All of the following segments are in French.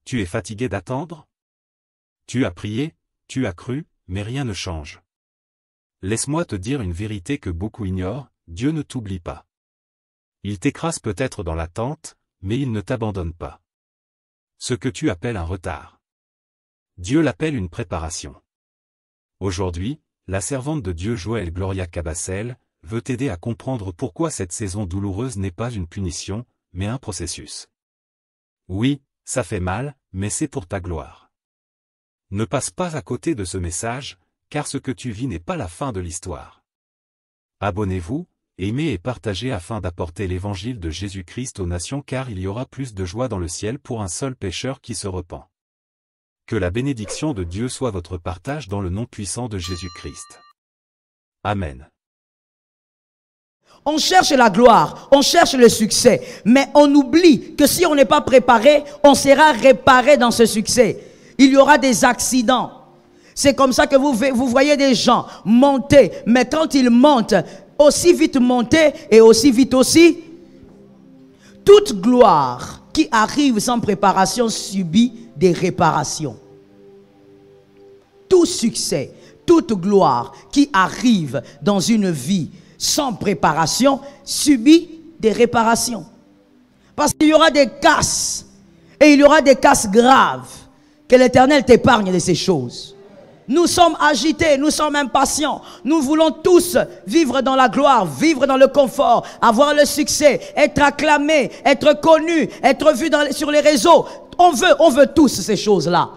Tu es fatigué d'attendre? Tu as prié, tu as cru, mais rien ne change. Laisse-moi te dire une vérité que beaucoup ignorent, Dieu ne t'oublie pas. Il t'écrase peut-être dans l'attente, mais il ne t'abandonne pas. Ce que tu appelles un retard, Dieu l'appelle une préparation. Aujourd'hui, la servante de Dieu Joël Gloria Cabassel veut t'aider à comprendre pourquoi cette saison douloureuse n'est pas une punition, mais un processus. Oui, ça fait mal, mais c'est pour ta gloire. Ne passe pas à côté de ce message, car ce que tu vis n'est pas la fin de l'histoire. Abonnez-vous, aimez et partagez afin d'apporter l'évangile de Jésus-Christ aux nations, car il y aura plus de joie dans le ciel pour un seul pécheur qui se repent. Que la bénédiction de Dieu soit votre partage dans le nom puissant de Jésus-Christ. Amen. On cherche la gloire, on cherche le succès, mais on oublie que si on n'est pas préparé, on sera réparé dans ce succès. Il y aura des accidents. C'est comme ça que vous voyez des gens monter, mais quand ils montent, aussi vite monter et aussi vite aussi, toute gloire qui arrive sans préparation subit des réparations. Tout succès, toute gloire qui arrive dans une vie sans préparation subit des réparations. Parce qu'il y aura des casses, et il y aura des casses graves. Que l'Éternel t'épargne de ces choses. Nous sommes agités, nous sommes impatients. Nous voulons tous vivre dans la gloire, vivre dans le confort, avoir le succès, être acclamé, être connu, être vu sur les réseaux. On veut tous ces choses-là.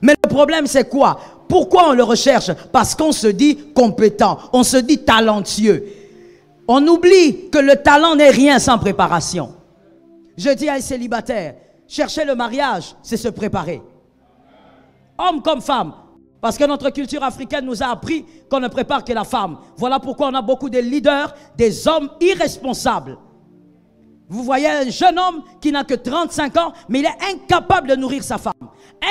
Mais le problème, c'est quoi? Pourquoi on le recherche? Parce qu'on se dit compétent, on se dit talentueux. On oublie que le talent n'est rien sans préparation. Je dis à un célibataire, chercher le mariage, c'est se préparer. Homme comme femme. Parce que notre culture africaine nous a appris qu'on ne prépare que la femme. Voilà pourquoi on a beaucoup de leaders, des hommes irresponsables. Vous voyez un jeune homme qui n'a que 35 ans, mais il est incapable de nourrir sa femme.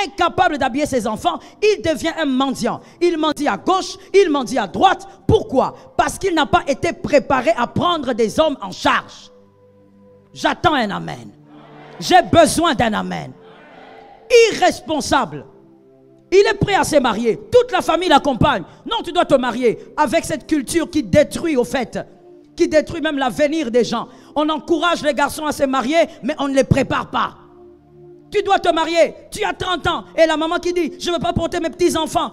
Incapable d'habiller ses enfants, il devient un mendiant. Il mendie à gauche, il mendie à droite. Pourquoi? Parce qu'il n'a pas été préparé à prendre des hommes en charge. J'attends un amen. J'ai besoin d'un amen. Irresponsable. Il est prêt à se marier. Toute la famille l'accompagne. Non, tu dois te marier avec cette culture qui détruit au fait. Qui détruit même l'avenir des gens. On encourage les garçons à se marier, mais on ne les prépare pas. Tu dois te marier. Tu as 30 ans. Et la maman qui dit, je ne veux pas porter mes petits-enfants.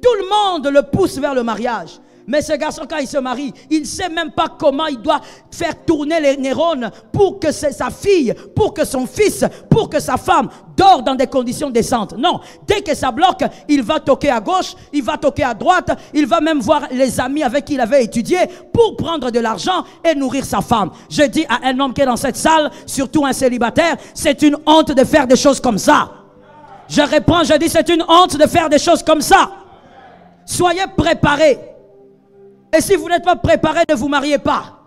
Tout le monde le pousse vers le mariage. Mais ce garçon, quand il se marie, il ne sait même pas comment il doit faire tourner les neurones pour que sa fille, pour que son fils, pour que sa femme dort dans des conditions décentes. Non, dès que ça bloque, il va toquer à gauche, il va toquer à droite, il va même voir les amis avec qui il avait étudié pour prendre de l'argent et nourrir sa femme. Je dis à un homme qui est dans cette salle, surtout un célibataire, c'est une honte de faire des choses comme ça. Je reprends, je dis c'est une honte de faire des choses comme ça. Soyez préparés. Et si vous n'êtes pas préparé, ne vous mariez pas.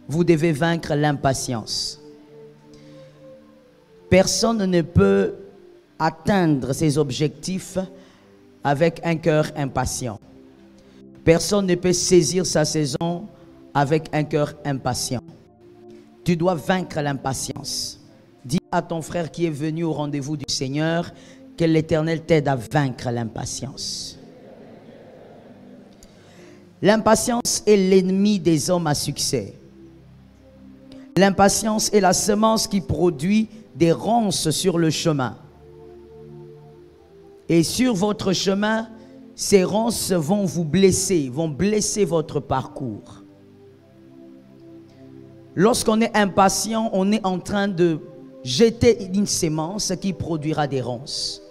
Vous devez vaincre l'impatience. Personne ne peut atteindre ses objectifs avec un cœur impatient. Personne ne peut saisir sa saison avec un cœur impatient. Tu dois vaincre l'impatience. Dis à ton frère qui est venu au rendez-vous du Seigneur que l'Éternel t'aide à vaincre l'impatience. L'impatience est l'ennemi des hommes à succès. L'impatience est la semence qui produit des ronces sur le chemin. Et sur votre chemin, ces ronces vont vous blesser, vont blesser votre parcours. Lorsqu'on est impatient, on est en train de jeter une sémence qui produira des ronces.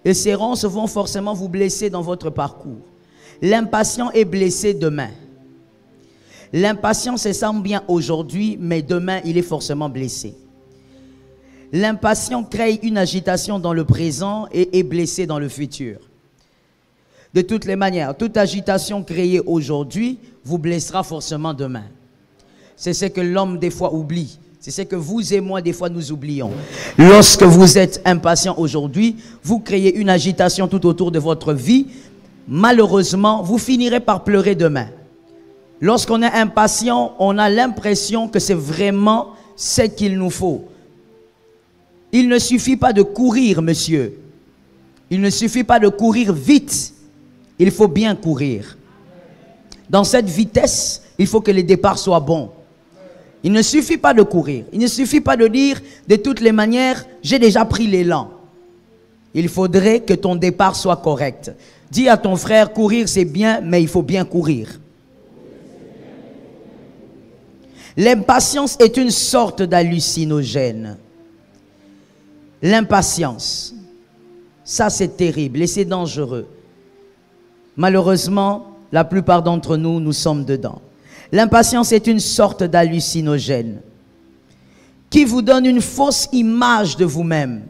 Et ces ronces vont forcément vous blesser dans votre parcours. L'impatient est blessé demain. L'impatient se sent bien aujourd'hui, mais demain, il est forcément blessé. L'impatient crée une agitation dans le présent et est blessé dans le futur. De toutes les manières, toute agitation créée aujourd'hui vous blessera forcément demain. C'est ce que l'homme des fois oublie. C'est ce que vous et moi des fois nous oublions. Lorsque vous êtes impatient aujourd'hui, vous créez une agitation tout autour de votre vie. Malheureusement, vous finirez par pleurer demain. Lorsqu'on est impatient, on a l'impression que c'est vraiment ce qu'il nous faut. Il ne suffit pas de courir, monsieur. Il ne suffit pas de courir vite. Il faut bien courir. Dans cette vitesse, il faut que les départs soient bons. Il ne suffit pas de courir. Il ne suffit pas de dire, de toutes les manières, j'ai déjà pris l'élan. Il faudrait que ton départ soit correct. Dis à ton frère, courir c'est bien, mais il faut bien courir. L'impatience est une sorte d'hallucinogène. L'impatience, ça c'est terrible et c'est dangereux. Malheureusement, la plupart d'entre nous, nous sommes dedans. L'impatience est une sorte d'hallucinogène qui vous donne une fausse image de vous-même.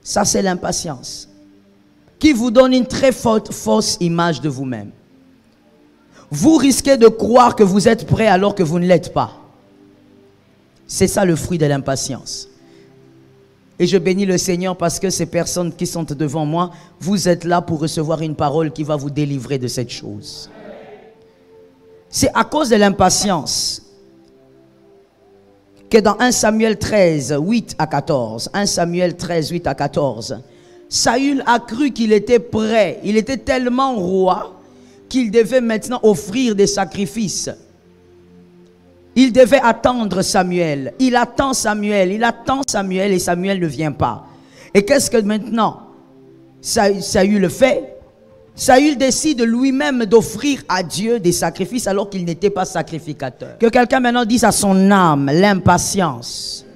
Ça, c'est l'impatience. Qui vous donne une très fausse image de vous-même. Vous risquez de croire que vous êtes prêt alors que vous ne l'êtes pas. C'est ça le fruit de l'impatience. Et je bénis le Seigneur parce que ces personnes qui sont devant moi, vous êtes là pour recevoir une parole qui va vous délivrer de cette chose. C'est à cause de l'impatience que dans 1 Samuel 13, 8 à 14, 1 Samuel 13, 8 à 14, Saül a cru qu'il était prêt. Il était tellement roi qu'il devait maintenant offrir des sacrifices. Il devait attendre Samuel. Il attend Samuel et Samuel ne vient pas. Et qu'est-ce que maintenant Saül fait? Saül décide lui-même d'offrir à Dieu des sacrifices alors qu'il n'était pas sacrificateur. Que quelqu'un maintenant dise à son âme, l'impatience.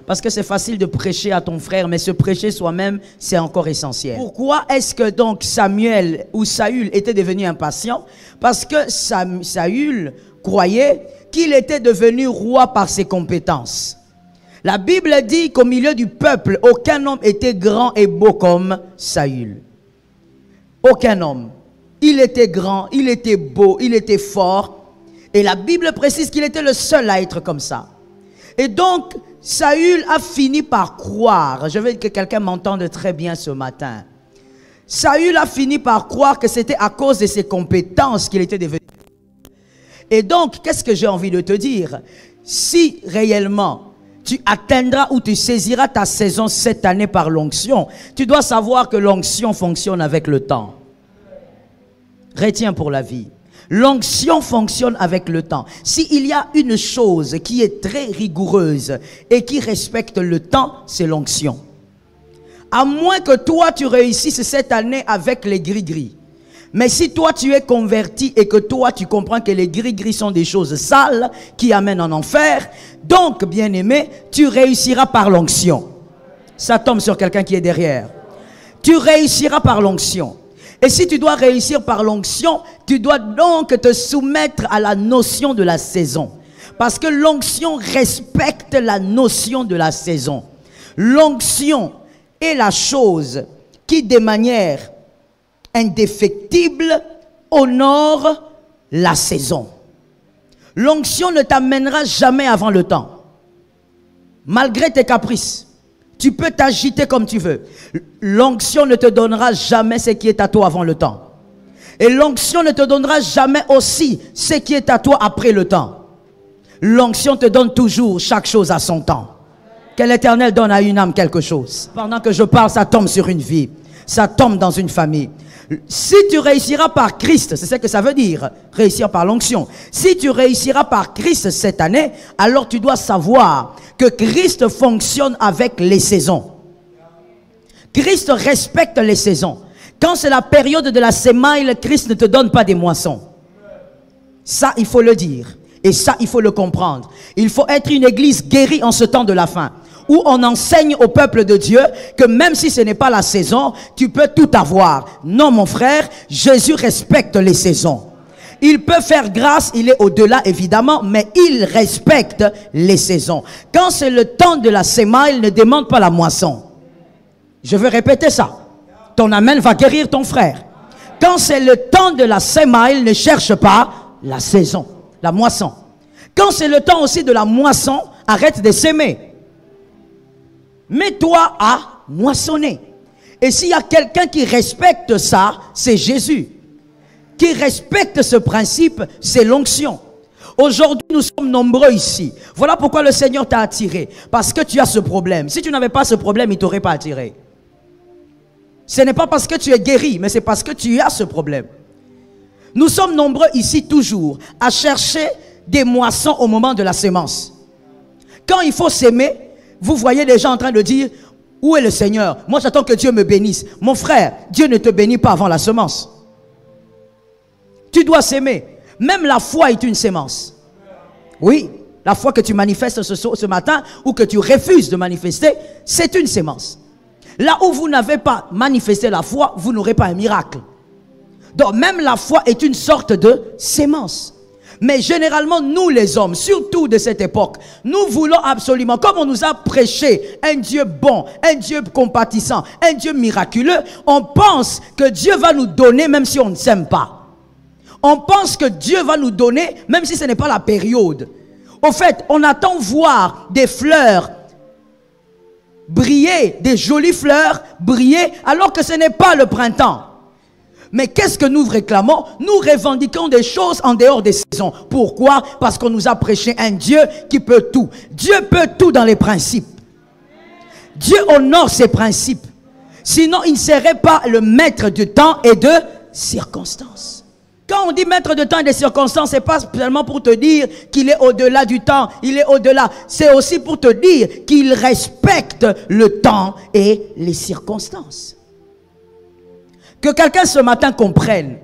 Parce que c'est facile de prêcher à ton frère, mais se prêcher soi-même, c'est encore essentiel. Pourquoi est-ce que donc Samuel ou Saül était devenu impatient? Parce que Saül croyait qu'il était devenu roi par ses compétences. La Bible dit qu'au milieu du peuple, aucun homme était grand et beau comme Saül. Aucun homme. Il était grand, il était beau, il était fort. Et la Bible précise qu'il était le seul à être comme ça. Et donc, Saül a fini par croire. Je veux que quelqu'un m'entende très bien ce matin. Saül a fini par croire que c'était à cause de ses compétences qu'il était devenu. Et donc, qu'est-ce que j'ai envie de te dire? Si réellement tu atteindras ou tu saisiras ta saison cette année par l'onction, tu dois savoir que l'onction fonctionne avec le temps. Retiens pour la vie. L'onction fonctionne avec le temps. S'il y a une chose qui est très rigoureuse et qui respecte le temps, c'est l'onction. À moins que toi tu réussisses cette année avec les gris-gris. Mais si toi tu es converti et que toi tu comprends que les gris-gris sont des choses sales qui amènent en enfer, donc bien aimé, tu réussiras par l'onction. Ça tombe sur quelqu'un qui est derrière. Tu réussiras par l'onction. Et si tu dois réussir par l'onction, tu dois donc te soumettre à la notion de la saison. Parce que l'onction respecte la notion de la saison. L'onction est la chose qui de manière indéfectible honore la saison. L'onction ne t'amènera jamais avant le temps. Malgré tes caprices, tu peux t'agiter comme tu veux. L'onction ne te donnera jamais ce qui est à toi avant le temps. Et l'onction ne te donnera jamais aussi ce qui est à toi après le temps. L'onction te donne toujours chaque chose à son temps. Que l'Éternel donne à une âme quelque chose. Pendant que je parle, ça tombe sur une vie. Ça tombe dans une famille. Si tu réussiras par Christ, c'est ce que ça veut dire, réussir par l'onction. Si tu réussiras par Christ cette année, alors tu dois savoir que Christ fonctionne avec les saisons. Christ respecte les saisons. Quand c'est la période de la semaille, Christ ne te donne pas des moissons. Ça, il faut le dire. Et ça, il faut le comprendre. Il faut être une église guérie en ce temps de la fin, où on enseigne au peuple de Dieu que même si ce n'est pas la saison, tu peux tout avoir. Non, mon frère, Jésus respecte les saisons. Il peut faire grâce, il est au-delà évidemment, mais il respecte les saisons. Quand c'est le temps de la semaille, il ne demande pas la moisson. Je veux répéter ça. Ton amen va guérir ton frère. Quand c'est le temps de la semaille, il ne cherche pas la saison, la moisson. Quand c'est le temps aussi de la moisson, arrête de s'aimer. Mets-toi à moissonner. Et s'il y a quelqu'un qui respecte ça, c'est Jésus. qui respecte ce principe, c'est l'onction. Aujourd'hui, nous sommes nombreux ici. Voilà pourquoi le Seigneur t'a attiré. Parce que tu as ce problème. Si tu n'avais pas ce problème, il ne t'aurait pas attiré. Ce n'est pas parce que tu es guéri, mais c'est parce que tu as ce problème. Nous sommes nombreux ici toujours à chercher des moissons au moment de la sémence. Quand il faut s'aimer, vous voyez les gens en train de dire, où est le Seigneur? Moi j'attends que Dieu me bénisse. Mon frère, Dieu ne te bénit pas avant la semence. Tu dois s'aimer. Même la foi est une sémence. Oui, la foi que tu manifestes ce matin ou que tu refuses de manifester, c'est une sémence. Là où vous n'avez pas manifesté la foi, vous n'aurez pas un miracle. Donc même la foi est une sorte de sémence. Mais généralement, nous les hommes, surtout de cette époque, nous voulons absolument, comme on nous a prêché un Dieu bon, un Dieu compatissant, un Dieu miraculeux, on pense que Dieu va nous donner même si on ne s'aime pas. On pense que Dieu va nous donner même si ce n'est pas la période. Au fait, on attend voir des fleurs briller, des jolies fleurs briller, alors que ce n'est pas le printemps. Mais qu'est-ce que nous réclamons? Nous revendiquons des choses en dehors des saisons. Pourquoi? Parce qu'on nous a prêché un Dieu qui peut tout. Dieu peut tout dans les principes. Dieu honore ses principes. Sinon, il ne serait pas le maître du temps et de circonstances. Quand on dit maître de temps et de circonstances, ce n'est pas seulement pour te dire qu'il est au-delà du temps, il est au-delà. C'est aussi pour te dire qu'il respecte le temps et les circonstances. Que quelqu'un ce matin comprenne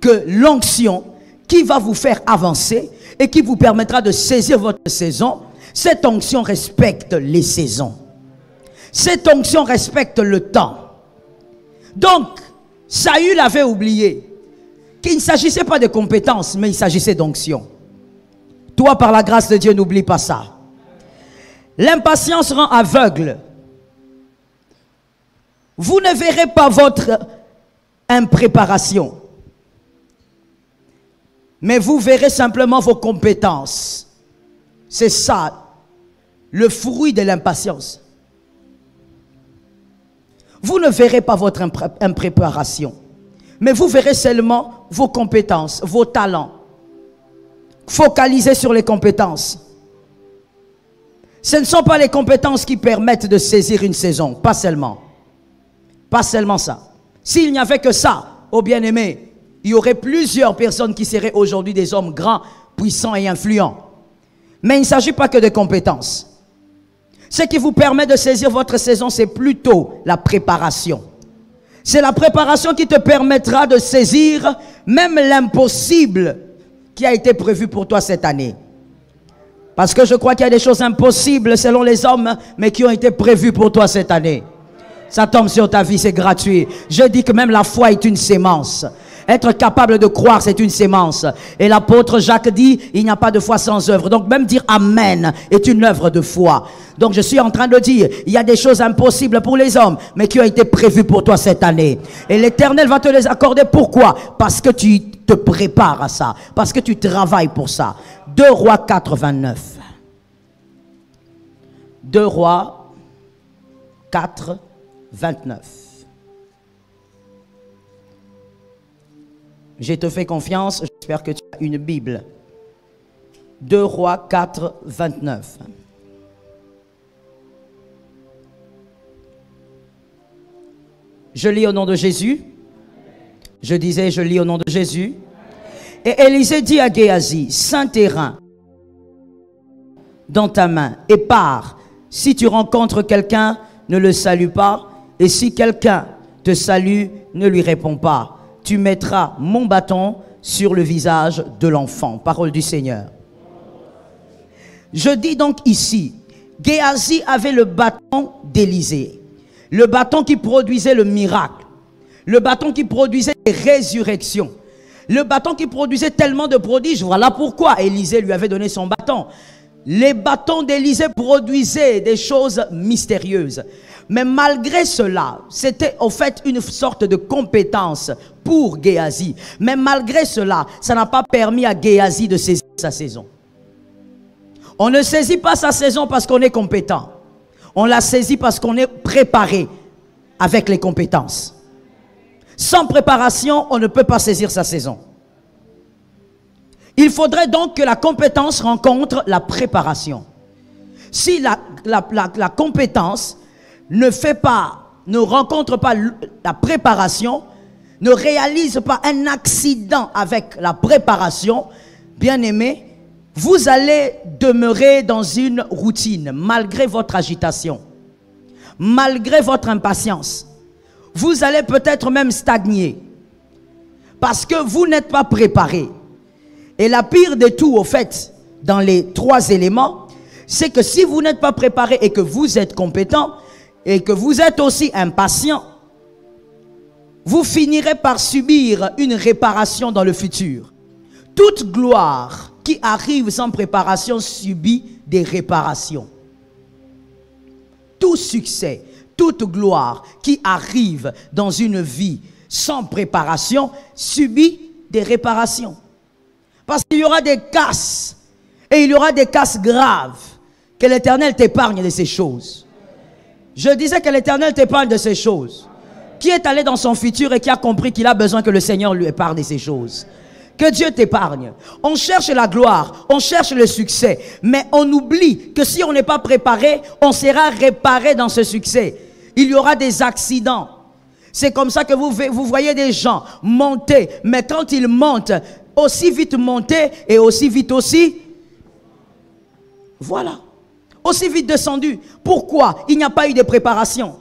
que l'onction qui va vous faire avancer et qui vous permettra de saisir votre saison, cette onction respecte les saisons. Cette onction respecte le temps. Donc, Saül avait oublié qu'il ne s'agissait pas de compétences, mais il s'agissait d'onction. Toi, par la grâce de Dieu, n'oublie pas ça. L'impatience rend aveugle. Vous ne verrez pas votre impréparation, mais vous verrez simplement vos compétences. C'est ça, le fruit de l'impatience. Vous ne verrez pas votre impréparation, mais vous verrez seulement vos compétences, vos talents. Focalisez sur les compétences. Ce ne sont pas les compétences qui permettent de saisir une saison, pas seulement. Pas seulement ça. S'il n'y avait que ça, oh bien-aimé, il y aurait plusieurs personnes qui seraient aujourd'hui des hommes grands, puissants et influents. Mais il ne s'agit pas que de compétences. Ce qui vous permet de saisir votre saison, c'est plutôt la préparation. C'est la préparation qui te permettra de saisir même l'impossible qui a été prévu pour toi cette année. Parce que je crois qu'il y a des choses impossibles selon les hommes, mais qui ont été prévues pour toi cette année. Ça tombe sur ta vie, c'est gratuit. Je dis que même la foi est une sémence. Être capable de croire, c'est une sémence. Et l'apôtre Jacques dit, il n'y a pas de foi sans œuvre. Donc même dire Amen est une œuvre de foi. Donc je suis en train de dire, il y a des choses impossibles pour les hommes, mais qui ont été prévues pour toi cette année. Et l'Éternel va te les accorder. Pourquoi? Parce que tu te prépares à ça. Parce que tu travailles pour ça. 2 Rois 4, 29. 2 Rois 4, 29. Je te fais confiance, j'espère que tu as une Bible. 2 Rois 4, 29. Je lis au nom de Jésus. Je disais, je lis au nom de Jésus. Et Élisée dit à Géasi, saint terrain dans ta main, et pars. Si tu rencontres quelqu'un, ne le salue pas. Et si quelqu'un te salue, ne lui réponds pas. Tu mettras mon bâton sur le visage de l'enfant. Parole du Seigneur. Je dis donc ici, Géasi avait le bâton d'Élisée. Le bâton qui produisait le miracle. Le bâton qui produisait les résurrections. Le bâton qui produisait tellement de prodiges. Voilà pourquoi Élisée lui avait donné son bâton. Les bâtons d'Élisée produisaient des choses mystérieuses. Mais malgré cela, c'était en fait une sorte de compétence pour Géasi. Mais malgré cela, ça n'a pas permis à Géasi de saisir sa saison. On ne saisit pas sa saison parce qu'on est compétent. On la saisit parce qu'on est préparé avec les compétences. Sans préparation, on ne peut pas saisir sa saison. Il faudrait donc que la compétence rencontre la préparation. Si la compétence ne rencontre pas la préparation, ne réalise pas un accident avec la préparation, bien aimé, vous allez demeurer dans une routine, malgré votre agitation, malgré votre impatience. Vous allez peut-être même stagner, parce que vous n'êtes pas préparé. Et la pire de tout, au fait, dans les 3 éléments, c'est que si vous n'êtes pas préparé et que vous êtes compétent, et que vous êtes aussi impatient, vous finirez par subir une réparation dans le futur. Toute gloire qui arrive sans préparation subit des réparations. Tout succès, toute gloire qui arrive dans une vie sans préparation subit des réparations. Parce qu'il y aura des casses, et il y aura des casses graves. Que l'Éternel t'épargne de ces choses. Je disais que l'Éternel t'épargne de ces choses. Qui est allé dans son futur et qui a compris qu'il a besoin que le Seigneur lui épargne de ces choses? Que Dieu t'épargne. On cherche la gloire, on cherche le succès, mais on oublie que si on n'est pas préparé, on sera réparé dans ce succès. Il y aura des accidents. C'est comme ça que vous voyez des gens monter, mais quand ils montent, aussi vite monter et aussi vite aussi, voilà, aussi vite descendu. Pourquoi? Il n'y a pas eu de préparation.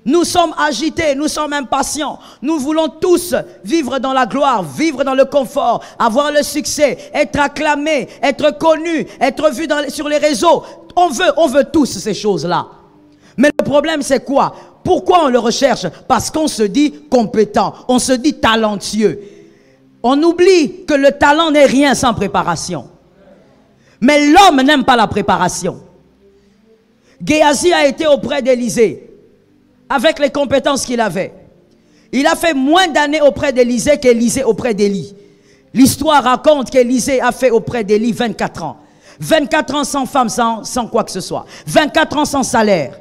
Nous sommes agités, nous sommes impatients. Nous voulons tous vivre dans la gloire, vivre dans le confort, avoir le succès, être acclamé, être connu, être vu sur les réseaux. On veut tous ces choses-là. Mais le problème, c'est quoi? Pourquoi on le recherche? Parce qu'on se dit compétent, on se dit talentueux. On oublie que le talent n'est rien sans préparation. Mais l'homme n'aime pas la préparation. Géasi a été auprès d'Élisée avec les compétences qu'il avait. Il a fait moins d'années auprès d'Élisée qu'Élisée auprès d'Élie. L'histoire raconte qu'Élisée a fait auprès d'Élie 24 ans. 24 ans sans femme, sans quoi que ce soit. 24 ans sans salaire.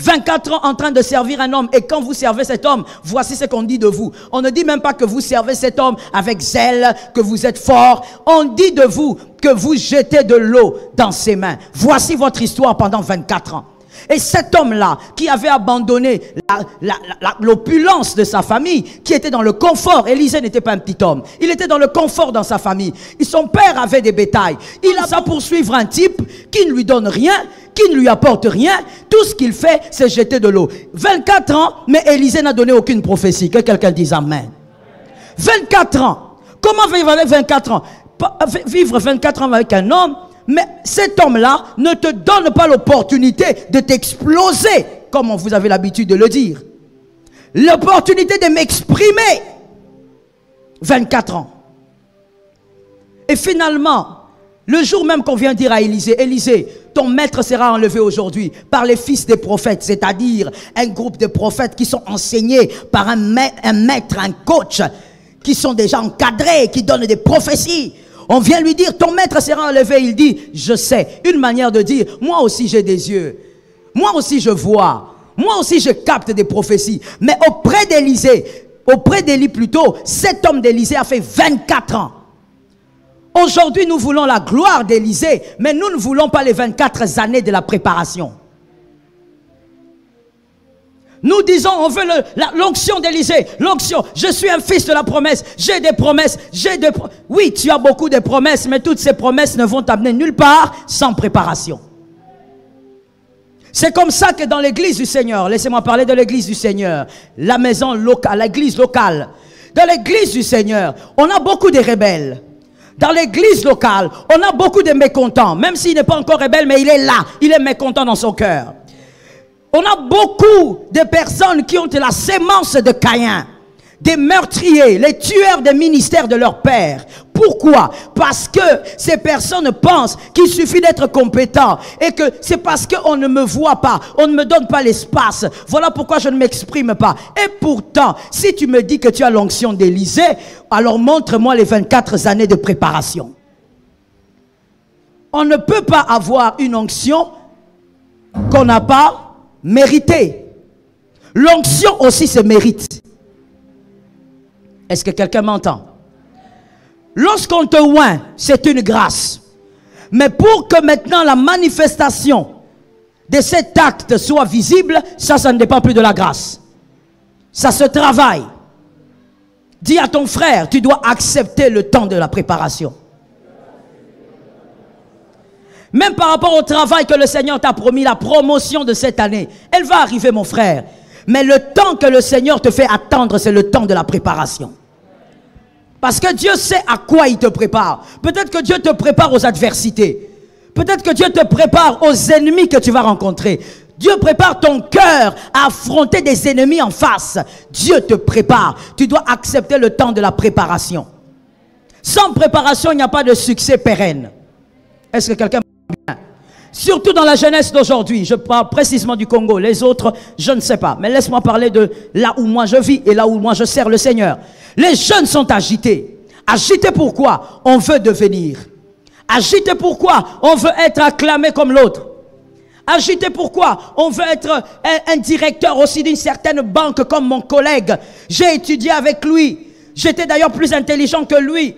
24 ans en train de servir un homme. Et quand vous servez cet homme, voici ce qu'on dit de vous. On ne dit même pas que vous servez cet homme avec zèle, que vous êtes fort. On dit de vous que vous jetez de l'eau dans ses mains. Voici votre histoire pendant 24 ans. Et cet homme-là, qui avait abandonné l'opulence de sa famille, qui était dans le confort, Élisée n'était pas un petit homme, il était dans le confort dans sa famille. Et son père avait des bétails. Il a ça poursuivre un type qui ne lui donne rien, qui ne lui apporte rien. Tout ce qu'il fait, c'est jeter de l'eau. 24 ans, mais Élisée n'a donné aucune prophétie. Que quelqu'un dise Amen. 24 ans. Comment vivre avec 24 ans? Vivre 24 ans avec un homme, mais cet homme-là ne te donne pas l'opportunité de t'exploser, comme vous avez l'habitude de le dire. L'opportunité de m'exprimer. 24 ans. Et finalement, le jour même qu'on vient dire à Élisée, Élisée, ton maître sera enlevé aujourd'hui par les fils des prophètes, c'est-à-dire un groupe de prophètes qui sont enseignés par un maître, un coach, qui sont déjà encadrés, qui donnent des prophéties. On vient lui dire, ton maître sera enlevé. Il dit, je sais. Une manière de dire, moi aussi j'ai des yeux. Moi aussi je vois. Moi aussi je capte des prophéties. Mais auprès d'Élie plutôt, cet homme d'Élisée a fait 24 ans. Aujourd'hui, nous voulons la gloire d'Élisée, mais nous ne voulons pas les 24 années de la préparation. Nous disons, on veut l'onction d'Élisée, l'onction. Je suis un fils de la promesse, j'ai des promesses, oui, tu as beaucoup de promesses, mais toutes ces promesses ne vont t'amener nulle part sans préparation. C'est comme ça que dans l'église du Seigneur, laissez-moi parler de l'église du Seigneur, la maison locale, l'église locale. Dans l'église du Seigneur, on a beaucoup de rebelles. Dans l'église locale, on a beaucoup de mécontents, même s'il n'est pas encore rebelle, mais il est là, il est mécontent dans son cœur. On a beaucoup de personnes qui ont la sémence de Caïn, des meurtriers, les tueurs des ministères de leur père. Pourquoi? Parce que ces personnes pensent qu'il suffit d'être compétent et que c'est parce qu'on ne me voit pas, on ne me donne pas l'espace. Voilà pourquoi je ne m'exprime pas. Et pourtant, si tu me dis que tu as l'onction d'Élisée, alors montre-moi les 24 années de préparation. On ne peut pas avoir une onction qu'on n'a pas mérité. L'onction aussi se mérite. Est-ce que quelqu'un m'entend? Lorsqu'on te oint, c'est une grâce. Mais pour que maintenant la manifestation de cet acte soit visible, ça ne dépend plus de la grâce. Ça se travaille. Dis à ton frère, tu dois accepter le temps de la préparation. Même par rapport au travail que le Seigneur t'a promis, la promotion de cette année, elle va arriver, mon frère. Mais le temps que le Seigneur te fait attendre, c'est le temps de la préparation. Parce que Dieu sait à quoi il te prépare. Peut-être que Dieu te prépare aux adversités. Peut-être que Dieu te prépare aux ennemis que tu vas rencontrer. Dieu prépare ton cœur à affronter des ennemis en face. Dieu te prépare. Tu dois accepter le temps de la préparation. Sans préparation, il n'y a pas de succès pérenne. Est-ce que quelqu'un... Surtout dans la jeunesse d'aujourd'hui, je parle précisément du Congo, les autres, je ne sais pas. Mais laisse-moi parler de là où moi je vis et là où moi je sers le Seigneur. Les jeunes sont agités. Agités pourquoi? On veut devenir. Agités pourquoi? On veut être acclamé comme l'autre. Agités pourquoi? On veut être un directeur aussi d'une certaine banque comme mon collègue. J'ai étudié avec lui. J'étais d'ailleurs plus intelligent que lui.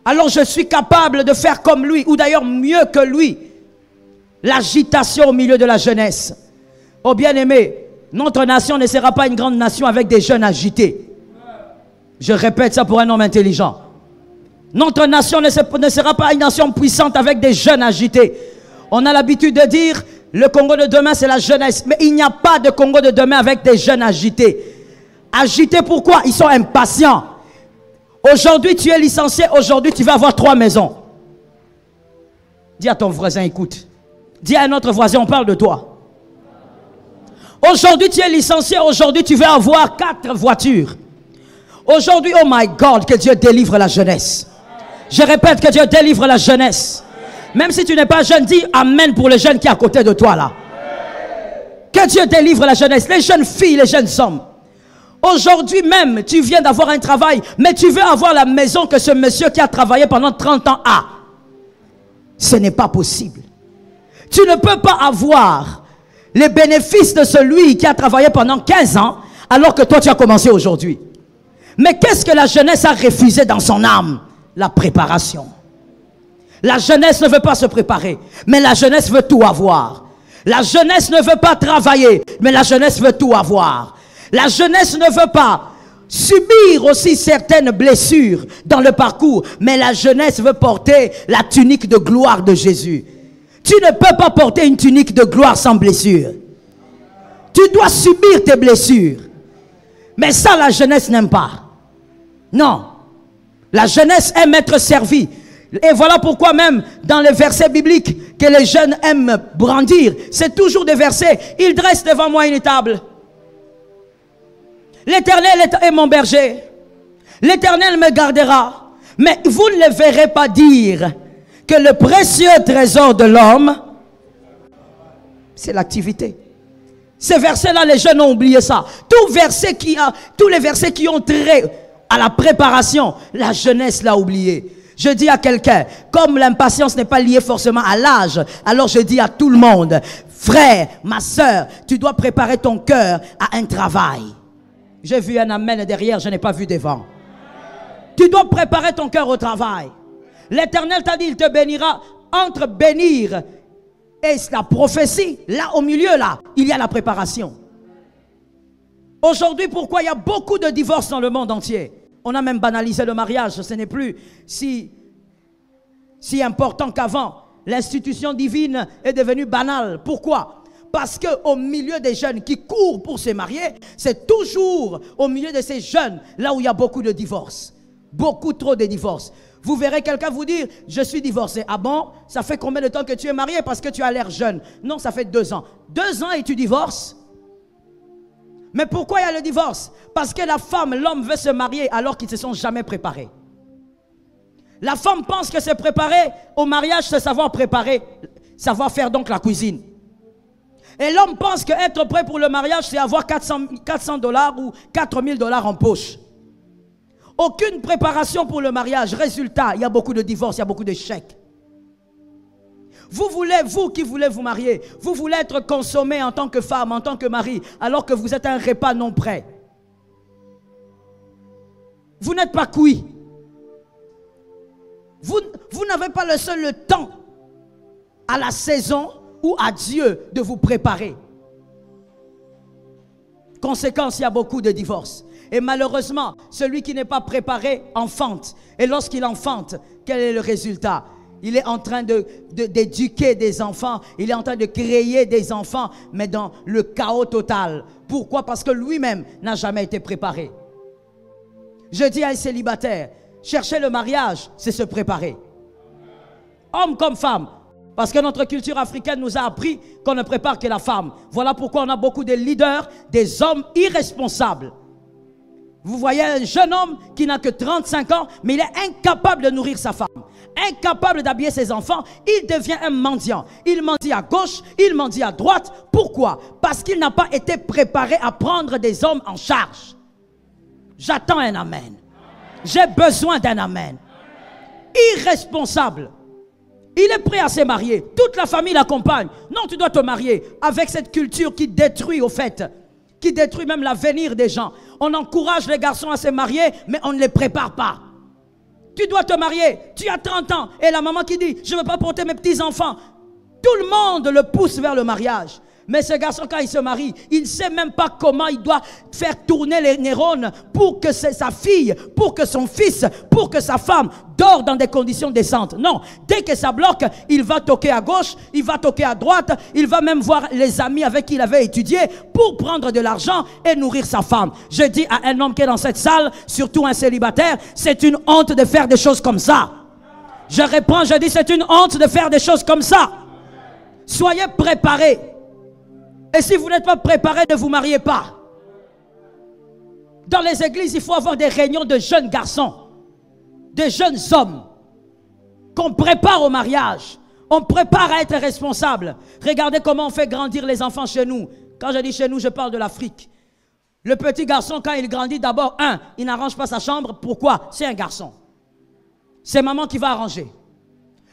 Alors je suis capable de faire comme lui, ou d'ailleurs mieux que lui. L'agitation au milieu de la jeunesse. Oh bien-aimé, notre nation ne sera pas une grande nation avec des jeunes agités. Je répète ça pour un homme intelligent. Notre nation ne sera pas une nation puissante avec des jeunes agités. On a l'habitude de dire, le Congo de demain c'est la jeunesse. Mais il n'y a pas de Congo de demain avec des jeunes agités. Agités pourquoi? Ils sont impatients. Aujourd'hui tu es licencié, aujourd'hui tu vas avoir 3 maisons. Dis à ton voisin, écoute. Dis à un autre voisin, on parle de toi. Aujourd'hui tu es licencié, aujourd'hui tu vas avoir 4 voitures. Aujourd'hui, oh my God, que Dieu délivre la jeunesse. Je répète, que Dieu délivre la jeunesse. Même si tu n'es pas jeune, dis amen pour les jeunes qui est à côté de toi là. Que Dieu délivre la jeunesse, les jeunes filles, les jeunes hommes. Aujourd'hui même, tu viens d'avoir un travail, mais tu veux avoir la maison que ce monsieur qui a travaillé pendant 30 ans a. Ce n'est pas possible. Tu ne peux pas avoir les bénéfices de celui qui a travaillé pendant 15 ans, alors que toi tu as commencé aujourd'hui. Mais qu'est-ce que la jeunesse a refusé dans son âme? La préparation. La jeunesse ne veut pas se préparer, mais la jeunesse veut tout avoir. La jeunesse ne veut pas travailler, mais la jeunesse veut tout avoir. La jeunesse ne veut pas subir aussi certaines blessures dans le parcours, mais la jeunesse veut porter la tunique de gloire de Jésus. Tu ne peux pas porter une tunique de gloire sans blessure. Tu dois subir tes blessures. Mais ça, la jeunesse n'aime pas. Non. La jeunesse aime être servie. Et voilà pourquoi même dans les versets bibliques que les jeunes aiment brandir, c'est toujours des versets. Ils dressent devant moi une table. L'Éternel est mon berger. L'Éternel me gardera. Mais vous ne le verrez pas dire que le précieux trésor de l'homme, c'est l'activité. Ces versets-là, les jeunes ont oublié ça. Tous les versets qui ont trait à la préparation, la jeunesse l'a oublié. Je dis à quelqu'un, comme l'impatience n'est pas liée forcément à l'âge, alors je dis à tout le monde, frère, ma soeur, tu dois préparer ton cœur à un travail. J'ai vu un amen derrière, je n'ai pas vu devant. Tu dois préparer ton cœur au travail. L'Éternel t'a dit, il te bénira. Entre bénir et la prophétie, là au milieu, là, il y a la préparation. Aujourd'hui, pourquoi il y a beaucoup de divorces dans le monde entier? On a même banalisé le mariage, ce n'est plus si important qu'avant. L'institution divine est devenue banale. Pourquoi? Parce qu'au milieu des jeunes qui courent pour se marier, c'est toujours au milieu de ces jeunes, là où il y a beaucoup de divorces. Beaucoup trop de divorces. Vous verrez quelqu'un vous dire, je suis divorcé. Ah bon? Ça fait combien de temps que tu es marié? Parce que tu as l'air jeune. Non, ça fait 2 ans. 2 ans et tu divorces? Mais pourquoi il y a le divorce? Parce que la femme, l'homme veut se marier alors qu'ils ne se sont jamais préparés. La femme pense que se préparer au mariage, c'est savoir préparer, savoir faire donc la cuisine. Et l'homme pense qu'être prêt pour le mariage, c'est avoir 400 $ ou 4 000 $ en poche. Aucune préparation pour le mariage. Résultat, il y a beaucoup de divorces, il y a beaucoup d'échecs. Vous qui voulez vous marier, vous voulez être consommé en tant que femme, en tant que mari, alors que vous êtes un repas non prêt. Vous n'êtes pas cuit. Vous n'avez pas le temps à la saison ou à Dieu de vous préparer. Conséquence, il y a beaucoup de divorces. Et malheureusement, celui qui n'est pas préparé enfante. Et lorsqu'il enfante, quel est le résultat? Il est en train d'éduquer des enfants. Il est en train de créer des enfants, mais dans le chaos total. Pourquoi? Parce que lui-même n'a jamais été préparé. Je dis à un célibataire, chercher le mariage, c'est se préparer. Homme comme femme. Parce que notre culture africaine nous a appris qu'on ne prépare que la femme. Voilà pourquoi on a beaucoup de leaders, des hommes irresponsables. Vous voyez un jeune homme qui n'a que 35 ans, mais il est incapable de nourrir sa femme, incapable d'habiller ses enfants. Il devient un mendiant. Il mendie à gauche, il mendie à droite. Pourquoi? Parce qu'il n'a pas été préparé à prendre des hommes en charge. J'attends un amen. J'ai besoin d'un amen. Irresponsable. Il est prêt à se marier. Toute la famille l'accompagne. Non, tu dois te marier avec cette culture qui détruit au fait, qui détruit même l'avenir des gens. On encourage les garçons à se marier, mais on ne les prépare pas. Tu dois te marier, tu as 30 ans, et la maman qui dit, je ne veux pas porter mes petits-enfants. Tout le monde le pousse vers le mariage. Mais ce garçon, quand il se marie, il ne sait même pas comment il doit faire tourner les neurones pour que sa fille, pour que son fils, pour que sa femme dort dans des conditions décentes. Non, dès que ça bloque, il va toquer à gauche, il va toquer à droite, il va même voir les amis avec qui il avait étudié pour prendre de l'argent et nourrir sa femme. Je dis à un homme qui est dans cette salle, surtout un célibataire, c'est une honte de faire des choses comme ça. Je reprends, je dis c'est une honte de faire des choses comme ça. Soyez préparés. Et si vous n'êtes pas préparé, ne vous mariez pas. Dans les églises, il faut avoir des réunions de jeunes garçons, de jeunes hommes, qu'on prépare au mariage. On prépare à être responsable. Regardez comment on fait grandir les enfants chez nous. Quand je dis chez nous, je parle de l'Afrique. Le petit garçon, quand il grandit, d'abord, il n'arrange pas sa chambre. Pourquoi? C'est un garçon. C'est maman qui va arranger.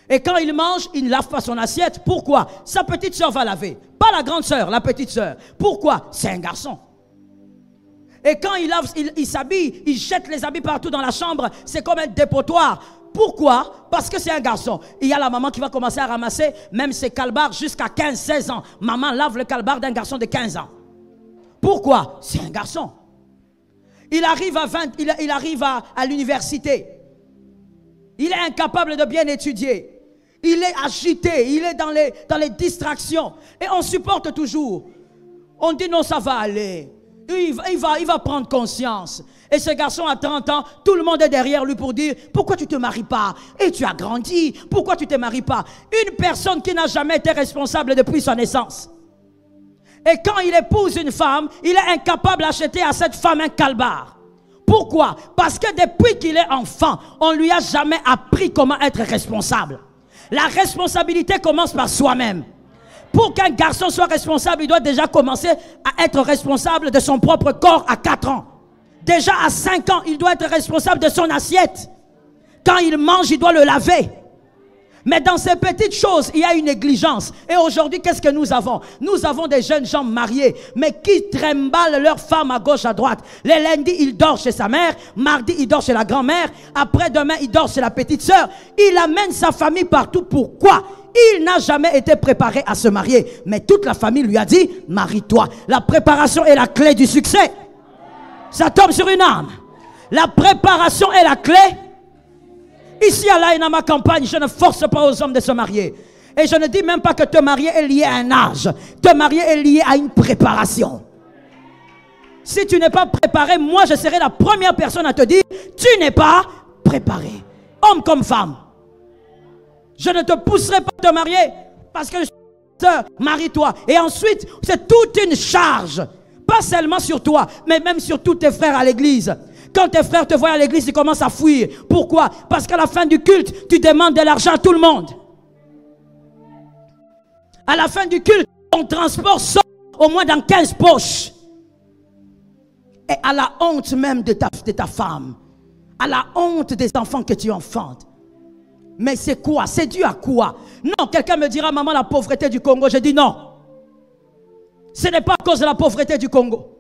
Et quand il mange, il ne lave pas son assiette. Pourquoi? Sa petite soeur va laver. Pas la grande soeur, la petite soeur. Pourquoi? C'est un garçon. Et quand il lave, il s'habille, il jette les habits partout dans la chambre. C'est comme un dépotoir. Pourquoi? Parce que c'est un garçon. Il y a la maman qui va commencer à ramasser même ses calbars jusqu'à 15-16 ans. Maman lave le calbar d'un garçon de 15 ans. Pourquoi? C'est un garçon. Il arrive à 20, il arrive à l'université. Il est incapable de bien étudier. Il est agité, il est dans les distractions. Et on supporte toujours. On dit non, ça va aller. Il va prendre conscience. Et ce garçon a 30 ans, tout le monde est derrière lui pour dire, pourquoi tu ne te maries pas? Et tu as grandi, pourquoi tu ne te maries pas? Une personne qui n'a jamais été responsable depuis sa naissance. Et quand il épouse une femme, il est incapable d'acheter à cette femme un calbar. Pourquoi? Parce que depuis qu'il est enfant, on ne lui a jamais appris comment être responsable. La responsabilité commence par soi-même. Pour qu'un garçon soit responsable, il doit déjà commencer à être responsable de son propre corps à 4 ans. Déjà à 5 ans, il doit être responsable de son assiette. Quand il mange, il doit le laver. Mais dans ces petites choses, il y a une négligence. Et aujourd'hui, qu'est-ce que nous avons? Nous avons des jeunes gens mariés, mais qui trimballent leur femme à gauche, à droite. Les lundis, il dort chez sa mère. Mardi, il dort chez la grand-mère. Après-demain, il dort chez la petite sœur. Il amène sa famille partout. Pourquoi? Il n'a jamais été préparé à se marier. Mais toute la famille lui a dit, marie-toi. La préparation est la clé du succès. Ça tombe sur une âme. La préparation est la clé. Ici à l'Aïnama campagne, je ne force pas aux hommes de se marier. Et je ne dis même pas que te marier est lié à un âge. Te marier est lié à une préparation. Si tu n'es pas préparé, moi je serai la première personne à te dire, tu n'es pas préparé. Homme comme femme. Je ne te pousserai pas à te marier parce que je suis sœur, marie-toi. Et ensuite, c'est toute une charge. Pas seulement sur toi, mais même sur tous tes frères à l'église. Quand tes frères te voient à l'église, ils commencent à fuir. Pourquoi? Parce qu'à la fin du culte, tu demandes de l'argent à tout le monde. À la fin du culte, ton transport sort au moins dans 15 poches. Et à la honte même de ta femme. À la honte des enfants que tu enfantes. Mais c'est quoi? C'est dû à quoi? Non, quelqu'un me dira, maman, la pauvreté du Congo. Je dis non. Ce n'est pas à cause de la pauvreté du Congo.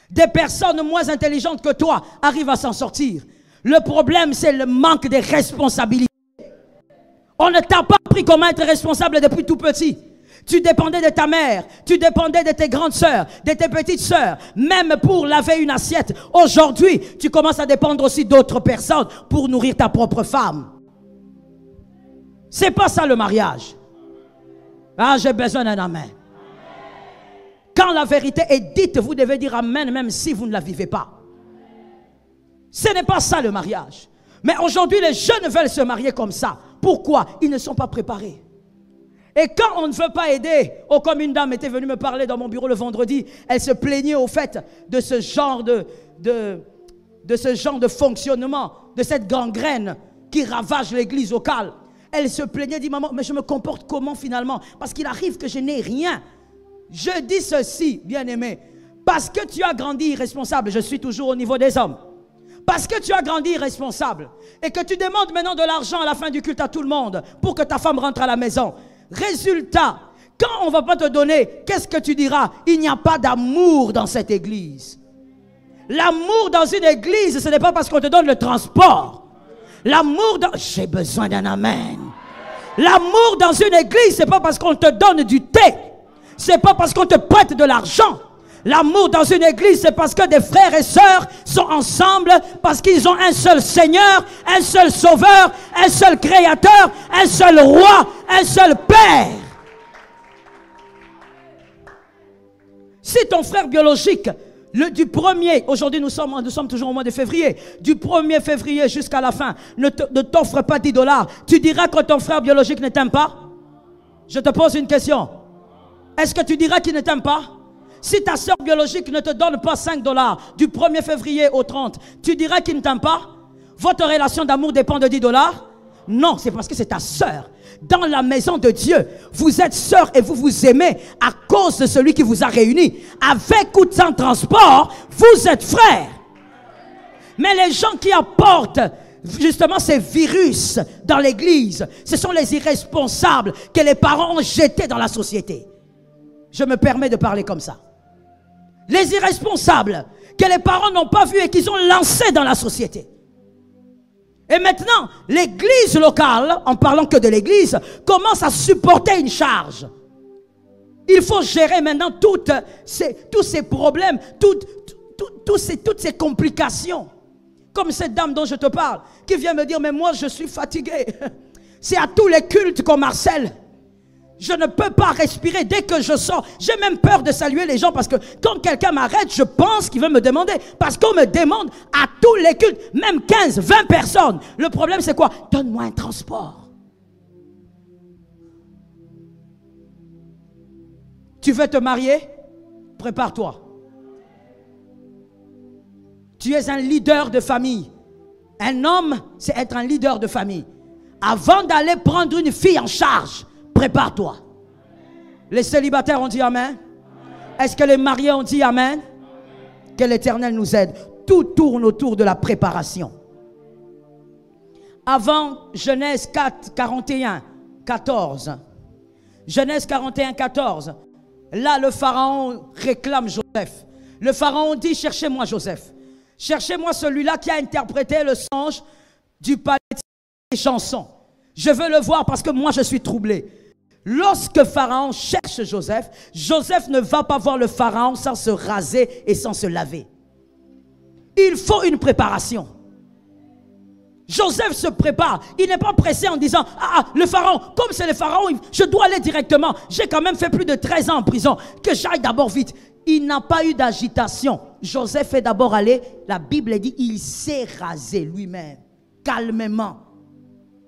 Des personnes moins intelligentes que toi arrivent à s'en sortir. Le problème, c'est le manque de responsabilité. On ne t'a pas appris comment être responsable depuis tout petit. Tu dépendais de ta mère, tu dépendais de tes grandes sœurs, de tes petites sœurs, même pour laver une assiette. Aujourd'hui, tu commences à dépendre aussi d'autres personnes pour nourrir ta propre femme. C'est pas ça le mariage. Ah, j'ai besoin d'un amen. Quand la vérité est dite, vous devez dire amen même si vous ne la vivez pas. Ce n'est pas ça le mariage. Mais aujourd'hui, les jeunes veulent se marier comme ça. Pourquoi? Ils ne sont pas préparés. Et quand on ne veut pas aider, oh, comme une dame était venue me parler dans mon bureau le vendredi, elle se plaignait au fait de ce genre de fonctionnement, de cette gangrène qui ravage l'église locale. Elle se plaignait, dit maman, mais je me comporte comment finalement? Parce qu'il arrive que je n'ai rien. Je dis ceci, bien-aimé, parce que tu as grandi irresponsable, je suis toujours au niveau des hommes. Parce que tu as grandi irresponsable et que tu demandes maintenant de l'argent à la fin du culte à tout le monde pour que ta femme rentre à la maison. Résultat, quand on ne va pas te donner, qu'est-ce que tu diras? Il n'y a pas d'amour dans cette église. L'amour dans une église, ce n'est pas parce qu'on te donne le transport. L'amour dans... J'ai besoin d'un amen. L'amour dans une église, ce n'est pas parce qu'on te donne du thé. Ce n'est pas parce qu'on te prête de l'argent. L'amour dans une église, c'est parce que des frères et sœurs sont ensemble, parce qu'ils ont un seul Seigneur, un seul Sauveur, un seul Créateur, un seul Roi, un seul Père. Si ton frère biologique, du 1er, aujourd'hui nous sommes toujours au mois de février, du 1er février jusqu'à la fin, ne t'offre pas 10 $, tu diras que ton frère biologique ne t'aime pas? Je te pose une question. Est-ce que tu diras qu'il ne t'aime pas? Si ta soeur biologique ne te donne pas 5 $ du 1er février au 30, tu diras qu'il ne t'aime pas? Votre relation d'amour dépend de 10 $? Non, c'est parce que c'est ta soeur. Dans la maison de Dieu, vous êtes sœurs et vous vous aimez à cause de celui qui vous a réunis. Avec ou sans transport, vous êtes frères. Mais les gens qui apportent justement ces virus dans l'église, ce sont les irresponsables que les parents ont jetés dans la société. Je me permets de parler comme ça. Les irresponsables que les parents n'ont pas vus et qu'ils ont lancés dans la société. Et maintenant, l'église locale, en parlant que de l'église, commence à supporter une charge. Il faut gérer maintenant tous ces problèmes, toutes ces complications. Comme cette dame dont je te parle, qui vient me dire, mais moi je suis fatigué. C'est à tous les cultes qu'on harcèle. Je ne peux pas respirer dès que je sors. J'ai même peur de saluer les gens parce que quand quelqu'un m'arrête, je pense qu'il veut me demander. Parce qu'on me demande à tous les cultes, même 15, 20 personnes. Le problème c'est quoi? Donne-moi un transport. Tu veux te marier? Prépare-toi. Tu es un leader de famille. Un homme, c'est être un leader de famille. Avant d'aller prendre une fille en charge, prépare-toi. Les célibataires ont dit amen. Est-ce que les mariés ont dit amen? Que l'Éternel nous aide. Tout tourne autour de la préparation. Avant Genèse 41, 14. Genèse 41, 14. Là, le pharaon réclame Joseph. Le pharaon dit, cherchez-moi Joseph. Cherchez-moi celui-là qui a interprété le songe du palais des chansons. Je veux le voir parce que moi je suis troublé. Lorsque Pharaon cherche Joseph, Joseph ne va pas voir le Pharaon sans se raser et sans se laver. Il faut une préparation. Joseph se prépare. Il n'est pas pressé en disant, le Pharaon, comme c'est le Pharaon, je dois aller directement. J'ai quand même fait plus de 13 ans en prison. Que j'aille d'abord vite. Il n'a pas eu d'agitation. Joseph est d'abord allé, la Bible dit, il s'est rasé lui-même, calmement.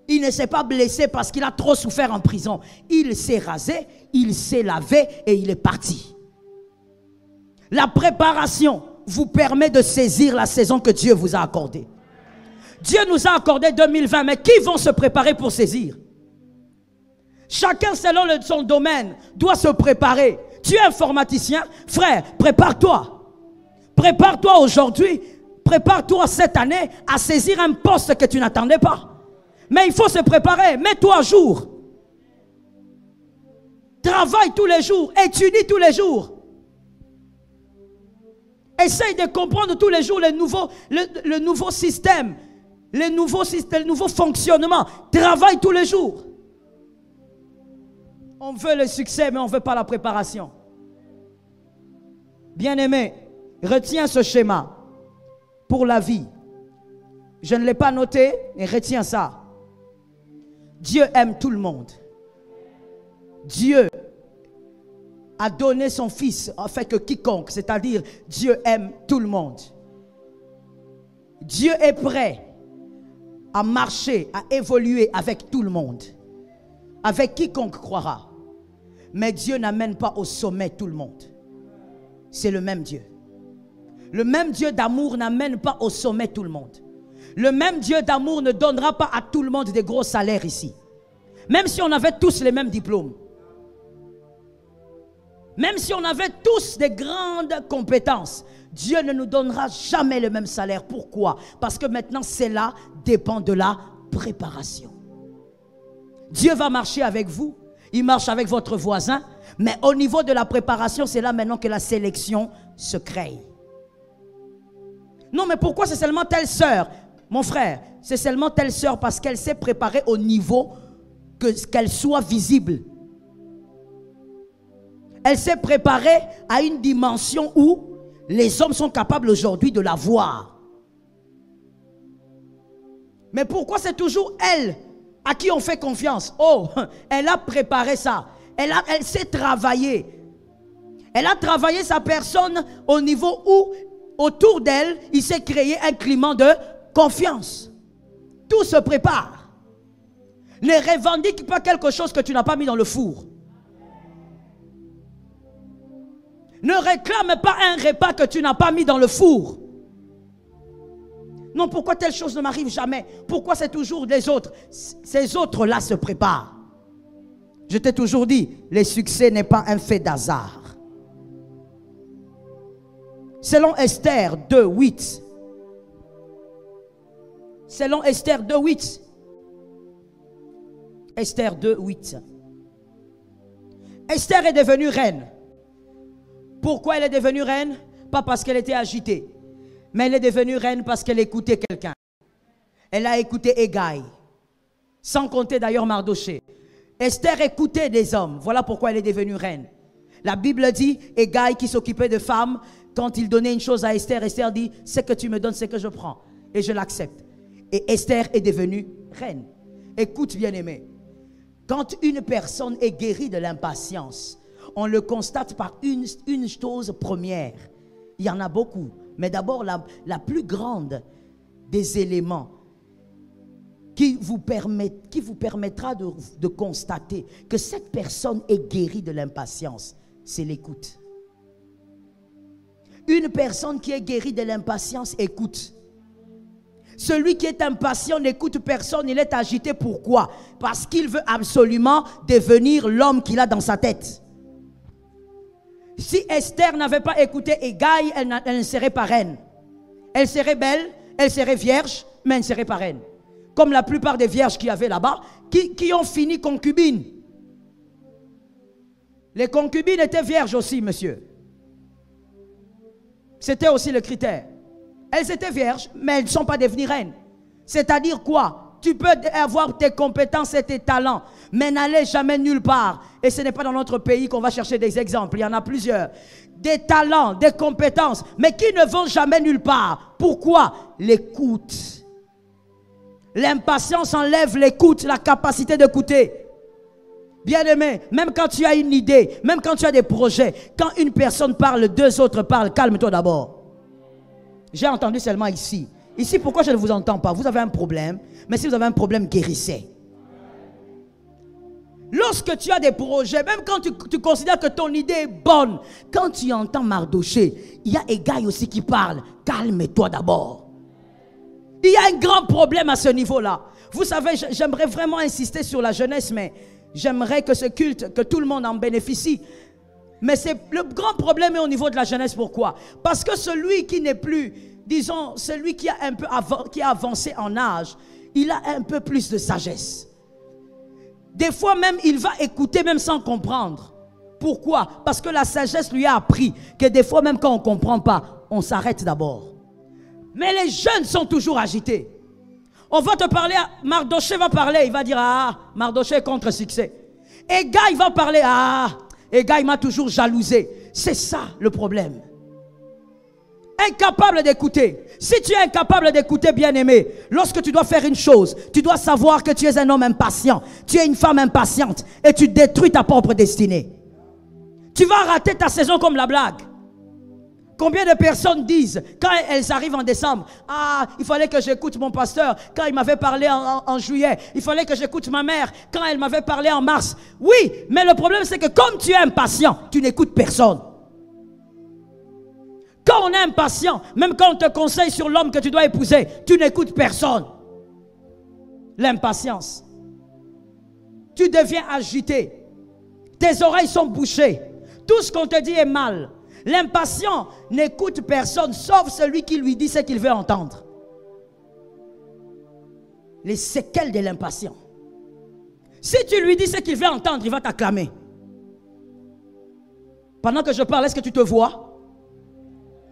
Il ne s'est pas blessé parce qu'il a trop souffert en prison. Il s'est rasé, il s'est lavé et il est parti. La préparation vous permet de saisir la saison que Dieu vous a accordée. Dieu nous a accordé 2020, mais qui vont se préparer pour saisir? Chacun selon son domaine doit se préparer. Tu es informaticien, frère, prépare-toi. Prépare-toi aujourd'hui, prépare-toi cette année à saisir un poste que tu n'attendais pas. Mais il faut se préparer, mets-toi à jour. Travaille tous les jours, étudie tous les jours. Essaye de comprendre tous les jours le nouveau système les nouveaux fonctionnements travaillent tous les jours. On veut le succès, mais on ne veut pas la préparation. Bien-aimé, retiens ce schéma pour la vie. Je ne l'ai pas noté, mais retiens ça. Dieu aime tout le monde. Dieu a donné son Fils afin que quiconque, c'est-à-dire Dieu aime tout le monde. Dieu est prêt à marcher, à évoluer avec tout le monde, avec quiconque croira. Mais Dieu n'amène pas au sommet tout le monde. C'est le même Dieu. Le même Dieu d'amour n'amène pas au sommet tout le monde. Le même Dieu d'amour ne donnera pas à tout le monde des gros salaires ici. Même si on avait tous les mêmes diplômes. Même si on avait tous des grandes compétences, Dieu ne nous donnera jamais le même salaire. Pourquoi? Parce que maintenant, cela dépend de la préparation. Dieu va marcher avec vous, il marche avec votre voisin, mais au niveau de la préparation, c'est là maintenant que la sélection se crée. Non, mais pourquoi c'est seulement telle sœur? Mon frère, c'est seulement telle sœur parce qu'elle s'est préparée au niveau qu'elle soit visible. Elle s'est préparée à une dimension où les hommes sont capables aujourd'hui de la voir. Mais pourquoi c'est toujours elle à qui on fait confiance? Oh, elle a préparé ça. Elle s'est travaillée. Elle a travaillé sa personne au niveau où, autour d'elle, il s'est créé un climat de confiance. Tout se prépare. Ne revendique pas quelque chose que tu n'as pas mis dans le four. Ne réclame pas un repas que tu n'as pas mis dans le four. Non, pourquoi telle chose ne m'arrive jamais? Pourquoi c'est toujours les autres? Ces autres-là se préparent. Je t'ai toujours dit, le succès n'est pas un fait d'hasard. Selon Esther 2:8. Selon Esther 2:8. Esther 2:8. Esther est devenue reine. Pourquoi elle est devenue reine? Pas parce qu'elle était agitée, mais elle est devenue reine parce qu'elle écoutait quelqu'un. Elle a écouté Hégaï, sans compter d'ailleurs Mardoché. Esther écoutait des hommes, voilà pourquoi elle est devenue reine. La Bible dit, Hégaï qui s'occupait de femmes, quand il donnait une chose à Esther, Esther dit, ce que tu me donnes, c'est que je prends, et je l'accepte. Et Esther est devenue reine. Écoute bien aimé, quand une personne est guérie de l'impatience, on le constate par une chose première. Il y en a beaucoup. Mais d'abord, la plus grande des éléments qui vous permettra de constater que cette personne est guérie de l'impatience, c'est l'écoute. Une personne qui est guérie de l'impatience écoute. Celui qui est impatient n'écoute personne, il est agité. Pourquoi? Parce qu'il veut absolument devenir l'homme qu'il a dans sa tête. Si Esther n'avait pas écouté Hégaï, elle ne serait pas reine. Elle serait belle, elle serait vierge, mais elle ne serait pas reine. Comme la plupart des vierges qu'il y avait là-bas, qui ont fini concubines. Les concubines étaient vierges aussi, monsieur. C'était aussi le critère. Elles étaient vierges, mais elles ne sont pas devenues reines. C'est-à-dire quoi? Tu peux avoir tes compétences et tes talents, mais n'allez jamais nulle part. Et ce n'est pas dans notre pays qu'on va chercher des exemples. Il y en a plusieurs. Des talents, des compétences, mais qui ne vont jamais nulle part. Pourquoi? L'écoute. L'impatience enlève l'écoute, la capacité d'écouter. Bien-aimé, même quand tu as une idée, même quand tu as des projets, quand une personne parle, deux autres parlent, calme-toi d'abord. J'ai entendu seulement ici. Ici, pourquoi je ne vous entends pas? Vous avez un problème, mais si vous avez un problème, guérissez. Lorsque tu as des projets, même quand tu considères que ton idée est bonne, quand tu entends Mardoché, il y a Hégaï aussi qui parle. Calme-toi d'abord. Il y a un grand problème à ce niveau-là. Vous savez, j'aimerais vraiment insister sur la jeunesse, mais j'aimerais que ce culte, que tout le monde en bénéficie. Mais le grand problème est au niveau de la jeunesse. Pourquoi? Parce que celui qui n'est plus, disons, celui qui a avancé en âge, il a un peu plus de sagesse. Des fois même, il va écouter même sans comprendre. Pourquoi? Parce que la sagesse lui a appris que des fois même quand on ne comprend pas, on s'arrête d'abord. Mais les jeunes sont toujours agités. On va te parler, Mardoché va parler, il va dire, ah, Mardoché est contre succès. Et Gaï va parler, ah, et Gaï m'a toujours jalousé. C'est ça le problème. Incapable d'écouter. Si tu es incapable d'écouter, bien-aimé, lorsque tu dois faire une chose, tu dois savoir que tu es un homme impatient, tu es une femme impatiente et tu détruis ta propre destinée. Tu vas rater ta saison comme la blague. Combien de personnes disent, quand elles arrivent en décembre, ah, il fallait que j'écoute mon pasteur quand il m'avait parlé en juillet. Il fallait que j'écoute ma mère quand elle m'avait parlé en mars. Oui, mais le problème c'est que comme tu es impatient, tu n'écoutes personne. Quand on est impatient, même quand on te conseille sur l'homme que tu dois épouser, tu n'écoutes personne. L'impatience. Tu deviens agité. Tes oreilles sont bouchées. Tout ce qu'on te dit est mal. L'impatient n'écoute personne sauf celui qui lui dit ce qu'il veut entendre. Les séquelles de l'impatient. Si tu lui dis ce qu'il veut entendre, il va t'acclamer. Pendant que je parle, est-ce que tu te vois?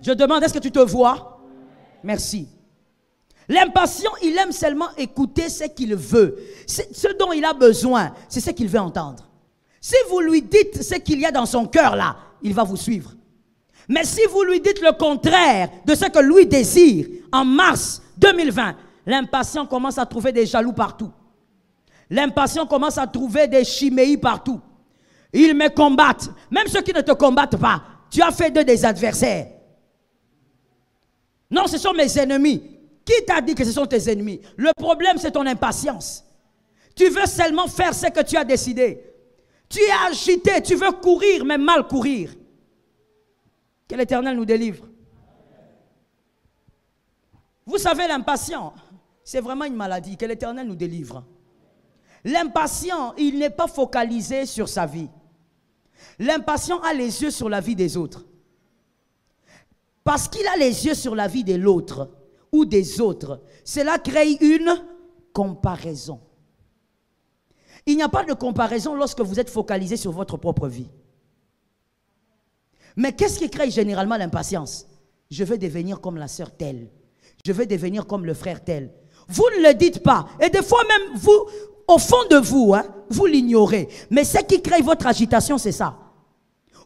Je demande, est-ce que tu te vois? Merci. L'impatient, il aime seulement écouter ce qu'il veut. Ce dont il a besoin, c'est ce qu'il veut entendre. Si vous lui dites ce qu'il y a dans son cœur là, il va vous suivre. Mais si vous lui dites le contraire de ce que lui désire, en mars 2020, l'impatient commence à trouver des jaloux partout. L'impatient commence à trouver des chiméis partout. Ils me combattent. Même ceux qui ne te combattent pas, tu as fait d'eux des adversaires. Non, ce sont mes ennemis. Qui t'a dit que ce sont tes ennemis? Le problème, c'est ton impatience. Tu veux seulement faire ce que tu as décidé. Tu es agité, tu veux courir, mais mal courir. Que l'Éternel nous délivre. Vous savez, l'impatient, c'est vraiment une maladie. Que l'Éternel nous délivre. L'impatient, il n'est pas focalisé sur sa vie. L'impatient a les yeux sur la vie des autres. Parce qu'il a les yeux sur la vie de l'autre ou des autres, cela crée une comparaison. Il n'y a pas de comparaison lorsque vous êtes focalisé sur votre propre vie. Mais qu'est-ce qui crée généralement l'impatience? Je veux devenir comme la sœur telle. Je veux devenir comme le frère tel. Vous ne le dites pas. Et des fois même, vous, au fond de vous, hein, vous l'ignorez. Mais ce qui crée votre agitation, c'est ça.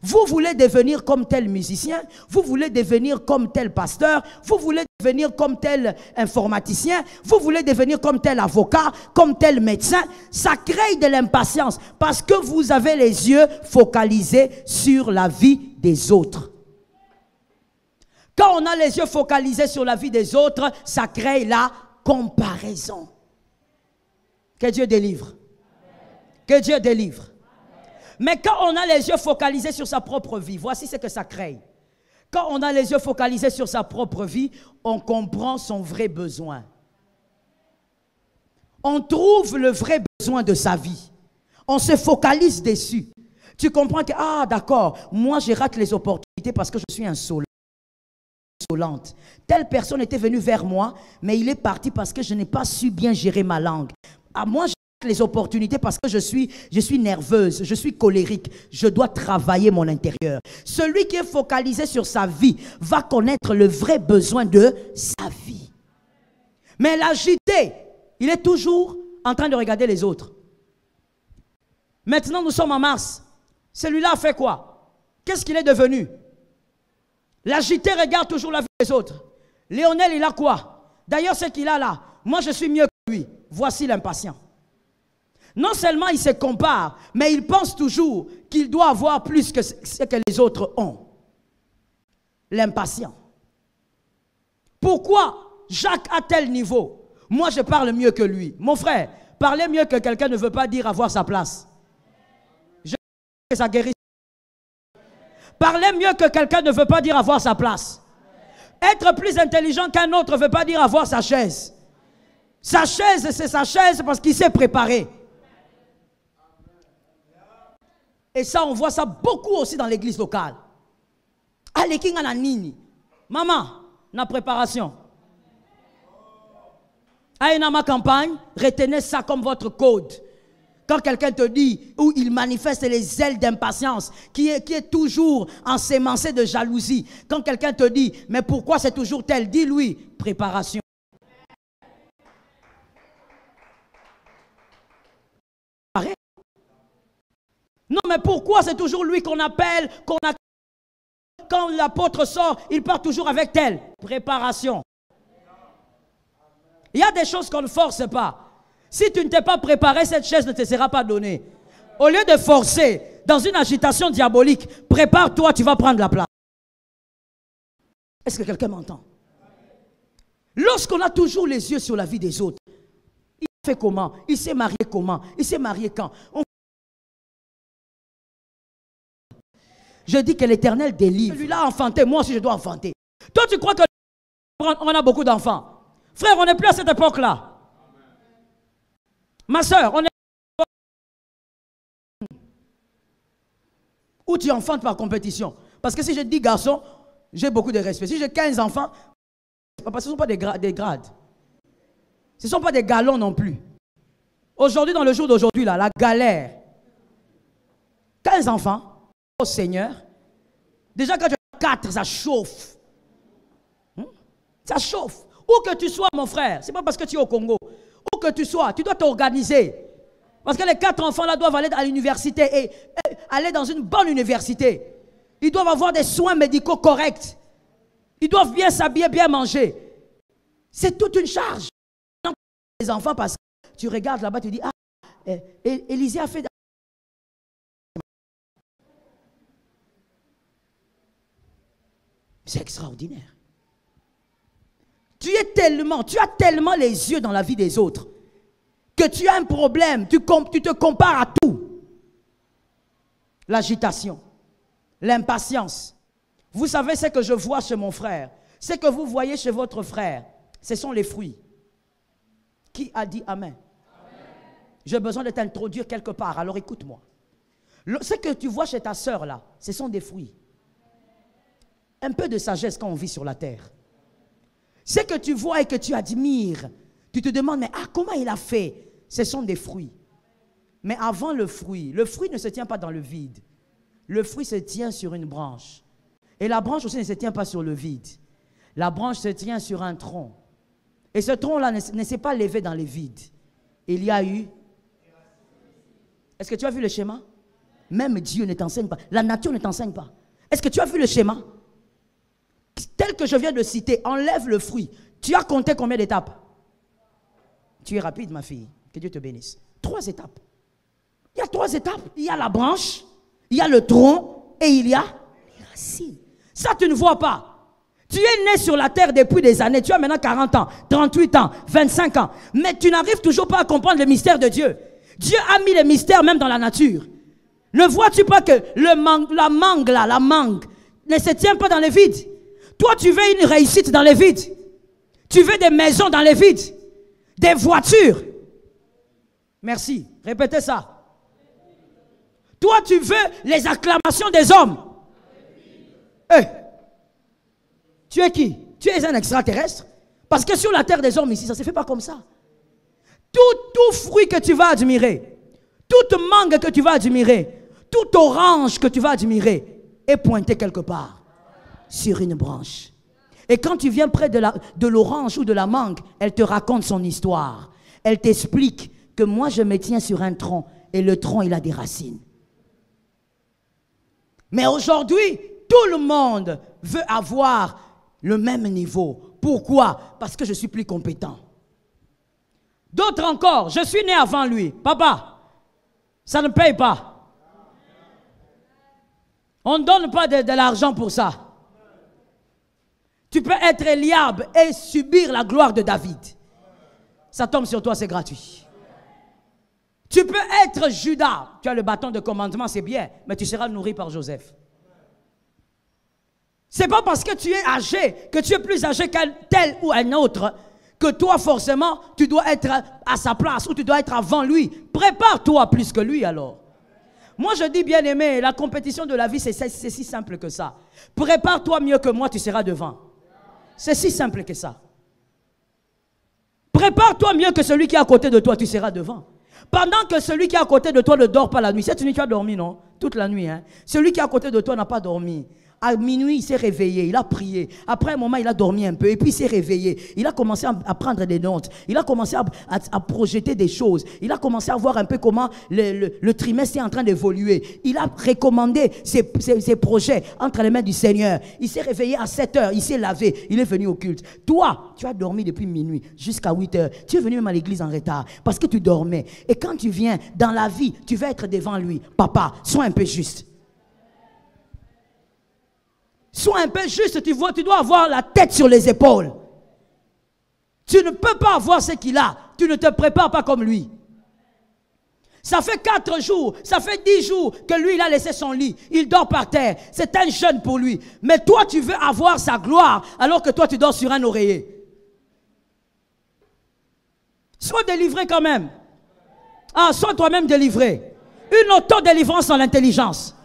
Vous voulez devenir comme tel musicien, vous voulez devenir comme tel pasteur, vous voulez devenir comme tel informaticien, vous voulez devenir comme tel avocat, comme tel médecin. Ça crée de l'impatience parce que vous avez les yeux focalisés sur la vie des autres. Quand on a les yeux focalisés sur la vie des autres, ça crée la comparaison. Que Dieu délivre. Que Dieu délivre. Mais quand on a les yeux focalisés sur sa propre vie, voici ce que ça crée. Quand on a les yeux focalisés sur sa propre vie, on comprend son vrai besoin. On trouve le vrai besoin de sa vie. On se focalise dessus. Tu comprends que, ah d'accord, moi je rate les opportunités parce que je suis insolente. Telle personne était venue vers moi, mais il est parti parce que je n'ai pas su bien gérer ma langue. À moi, les opportunités parce que je suis nerveuse, je suis colérique, je dois travailler mon intérieur. Celui qui est focalisé sur sa vie va connaître le vrai besoin de sa vie. Mais l'agité, il est toujours en train de regarder les autres. Maintenant, nous sommes en mars. Celui-là a fait quoi? Qu'est-ce qu'il est devenu? L'agité regarde toujours la vie des autres. Léonel, il a quoi? D'ailleurs, ce qu'il a là, moi je suis mieux que lui. Voici l'impatient. Non seulement il se compare, mais il pense toujours qu'il doit avoir plus que ce que les autres ont. L'impatient. Pourquoi Jacques a tel niveau? Moi, je parle mieux que lui. Mon frère, parler mieux que quelqu'un ne veut pas dire avoir sa place. Je veux que ça guérisse. Parler mieux que quelqu'un ne veut pas dire avoir sa place. Être plus intelligent qu'un autre ne veut pas dire avoir sa chaise. Sa chaise, c'est sa chaise parce qu'il s'est préparé. Et ça, on voit ça beaucoup aussi dans l'église locale. Allez, qui a nini? Maman, na préparation. Aïe, na ma campagne, retenez ça comme votre code. Quand quelqu'un te dit, ou il manifeste les ailes d'impatience, qui est toujours ensémencé de jalousie. Quand quelqu'un te dit, mais pourquoi c'est toujours tel? Dis-lui, préparation. Non, mais pourquoi c'est toujours lui qu'on appelle, quand l'apôtre sort, il part toujours avec tel. Préparation. Il y a des choses qu'on ne force pas. Si tu ne t'es pas préparé, cette chaise ne te sera pas donnée. Au lieu de forcer dans une agitation diabolique, prépare-toi, tu vas prendre la place. Est-ce que quelqu'un m'entend? Lorsqu'on a toujours les yeux sur la vie des autres, il fait comment? Il s'est marié comment? Il s'est marié quand? Je dis que l'Éternel délivre. Celui-là a enfanté, moi aussi je dois enfanter. Toi tu crois qu'on a beaucoup d'enfants? Frère, on n'est plus à cette époque-là. Ma soeur, on est... Où tu enfantes par compétition. Parce que si j'ai 10 garçons, j'ai beaucoup de respect. Si j'ai 15 enfants, parce que ce ne sont pas des grades. Ce ne sont pas des galons non plus. Aujourd'hui, dans le jour d'aujourd'hui, là, la galère. 15 enfants. Au Seigneur, déjà quand tu as 4, ça chauffe. Ça chauffe. Où que tu sois, mon frère, c'est pas parce que tu es au Congo. Où que tu sois, tu dois t'organiser. Parce que les 4 enfants là doivent aller à l'université et aller dans une bonne université. Ils doivent avoir des soins médicaux corrects. Ils doivent bien s'habiller, bien manger. C'est toute une charge. Les enfants, parce que tu regardes là-bas, tu dis, ah, Élisée a fait... C'est extraordinaire. Tu as tellement les yeux dans la vie des autres que tu as un problème, tu te compares à tout. L'agitation, l'impatience. Vous savez ce que je vois chez mon frère, ce que vous voyez chez votre frère, ce sont les fruits. Qui a dit Amen? J'ai besoin de t'introduire quelque part, alors écoute-moi. Ce que tu vois chez ta sœur là, ce sont des fruits. Un peu de sagesse quand on vit sur la terre. Ce que tu vois et que tu admires, tu te demandes, mais comment il a fait? Ce sont des fruits. Mais avant le fruit ne se tient pas dans le vide. Le fruit se tient sur une branche. Et la branche aussi ne se tient pas sur le vide. La branche se tient sur un tronc. Et ce tronc-là ne s'est pas levé dans le vide. Il y a eu... Est-ce que tu as vu le schéma? Même Dieu ne t'enseigne pas. La nature ne t'enseigne pas. Est-ce que tu as vu le schéma? Tel que je viens de citer, enlève le fruit. Tu as compté combien d'étapes? Tu es rapide, ma fille. Que Dieu te bénisse. 3 étapes. Il y a 3 étapes. Il y a la branche, il y a le tronc et il y a les racines. Ça, tu ne vois pas. Tu es né sur la terre depuis des années. Tu as maintenant 40 ans, 38 ans, 25 ans. Mais tu n'arrives toujours pas à comprendre le mystère de Dieu. Dieu a mis le mystère même dans la nature. Ne vois-tu pas que la mangue ne se tient pas dans le vide? Toi, tu veux une réussite dans les vides. Tu veux des maisons dans les vides. Des voitures. Merci. Répétez ça. Toi, tu veux les acclamations des hommes. Tu es qui? Tu es un extraterrestre? Parce que sur la terre des hommes ici, ça ne se fait pas comme ça. Tout fruit que tu vas admirer, toute mangue que tu vas admirer, toute orange que tu vas admirer est pointé quelque part. Sur une branche. Et quand tu viens près de l'orange ou de la mangue, elle te raconte son histoire. Elle t'explique que moi je me tiens sur un tronc et le tronc il a des racines. Mais aujourd'hui, tout le monde veut avoir le même niveau. Pourquoi? Parce que je suis plus compétent. D'autres encore, je suis né avant lui. Papa, ça ne paye pas. On ne donne pas de l'argent pour ça. Tu peux être Eliab et subir la gloire de David. Ça tombe sur toi, c'est gratuit. Tu peux être Judas. Tu as le bâton de commandement, c'est bien, mais tu seras nourri par Joseph. Ce n'est pas parce que tu es âgé, que tu es plus âgé qu'un tel ou un autre, que toi, forcément, tu dois être à sa place ou tu dois être avant lui. Prépare-toi plus que lui alors. Moi, je dis, bien aimé, la compétition de la vie, c'est si simple que ça. Prépare-toi mieux que moi, tu seras devant. C'est si simple que ça. Prépare-toi mieux que celui qui est à côté de toi, tu seras devant. Pendant que celui qui est à côté de toi ne dort pas la nuit. Cette nuit, tu as dormi, non? Toute la nuit, hein? Celui qui est à côté de toi n'a pas dormi. À minuit, il s'est réveillé, il a prié. Après un moment, il a dormi un peu et puis il s'est réveillé. Il a commencé à prendre des notes. Il a commencé à projeter des choses. Il a commencé à voir un peu comment le trimestre est en train d'évoluer. Il a recommandé ses projets entre les mains du Seigneur. Il s'est réveillé à 7 heures, il s'est lavé, il est venu au culte. Toi, tu as dormi depuis minuit jusqu'à 8 heures. Tu es venu même à l'église en retard parce que tu dormais. Et quand tu viens dans la vie, tu vas être devant lui. Papa, sois un peu juste. Sois un peu juste, tu dois avoir la tête sur les épaules. Tu ne peux pas avoir ce qu'il a. Tu ne te prépares pas comme lui. Ça fait 4 jours, ça fait 10 jours que lui, il a laissé son lit. Il dort par terre. C'est un jeûne pour lui. Mais toi, tu veux avoir sa gloire alors que toi, tu dors sur un oreiller. Sois délivré quand même. Ah, sois toi-même délivré. Une auto-délivrance en l'intelligence.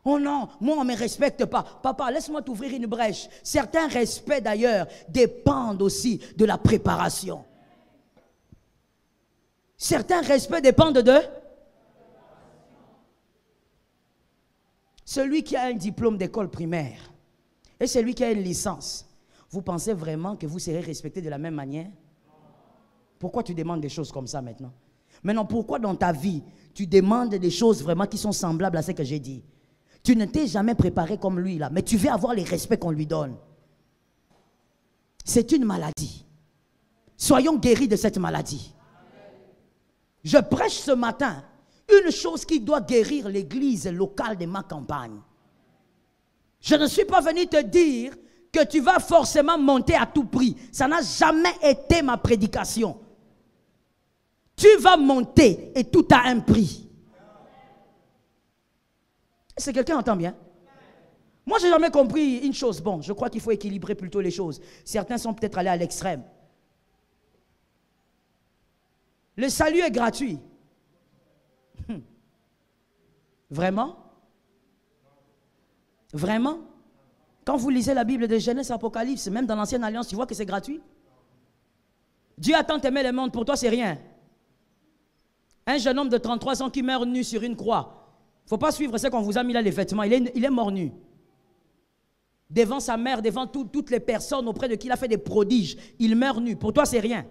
Oh non, moi on ne me respecte pas. Papa, laisse-moi t'ouvrir une brèche. Certains respects d'ailleurs dépendent aussi de la préparation. Certains respects dépendent de... Celui qui a un diplôme d'école primaire et celui qui a une licence, vous pensez vraiment que vous serez respecté de la même manière? Pourquoi tu demandes des choses comme ça maintenant? Maintenant, pourquoi dans ta vie, tu demandes des choses vraiment qui sont semblables à ce que j'ai dit? Tu ne t'es jamais préparé comme lui là, mais tu veux avoir les respects qu'on lui donne. C'est une maladie. Soyons guéris de cette maladie. Je prêche ce matin une chose qui doit guérir l'église locale de ma campagne. Je ne suis pas venu te dire que tu vas forcément monter à tout prix. Ça n'a jamais été ma prédication. Tu vas monter et tout a un prix. Est-ce que quelqu'un entend bien? Moi, je n'ai jamais compris une chose. Bon, je crois qu'il faut équilibrer plutôt les choses. Certains sont peut-être allés à l'extrême. Le salut est gratuit. Vraiment? Vraiment? Quand vous lisez la Bible de Genèse, Apocalypse, même dans l'Ancienne Alliance, tu vois que c'est gratuit. Dieu a tant aimé le monde, pour toi c'est rien. Un jeune homme de 33 ans qui meurt nu sur une croix. Il ne faut pas suivre ce qu'on vous a mis là, les vêtements. Il est mort nu. Devant sa mère, devant toutes les personnes auprès de qui il a fait des prodiges. Il meurt nu. Pour toi, c'est rien.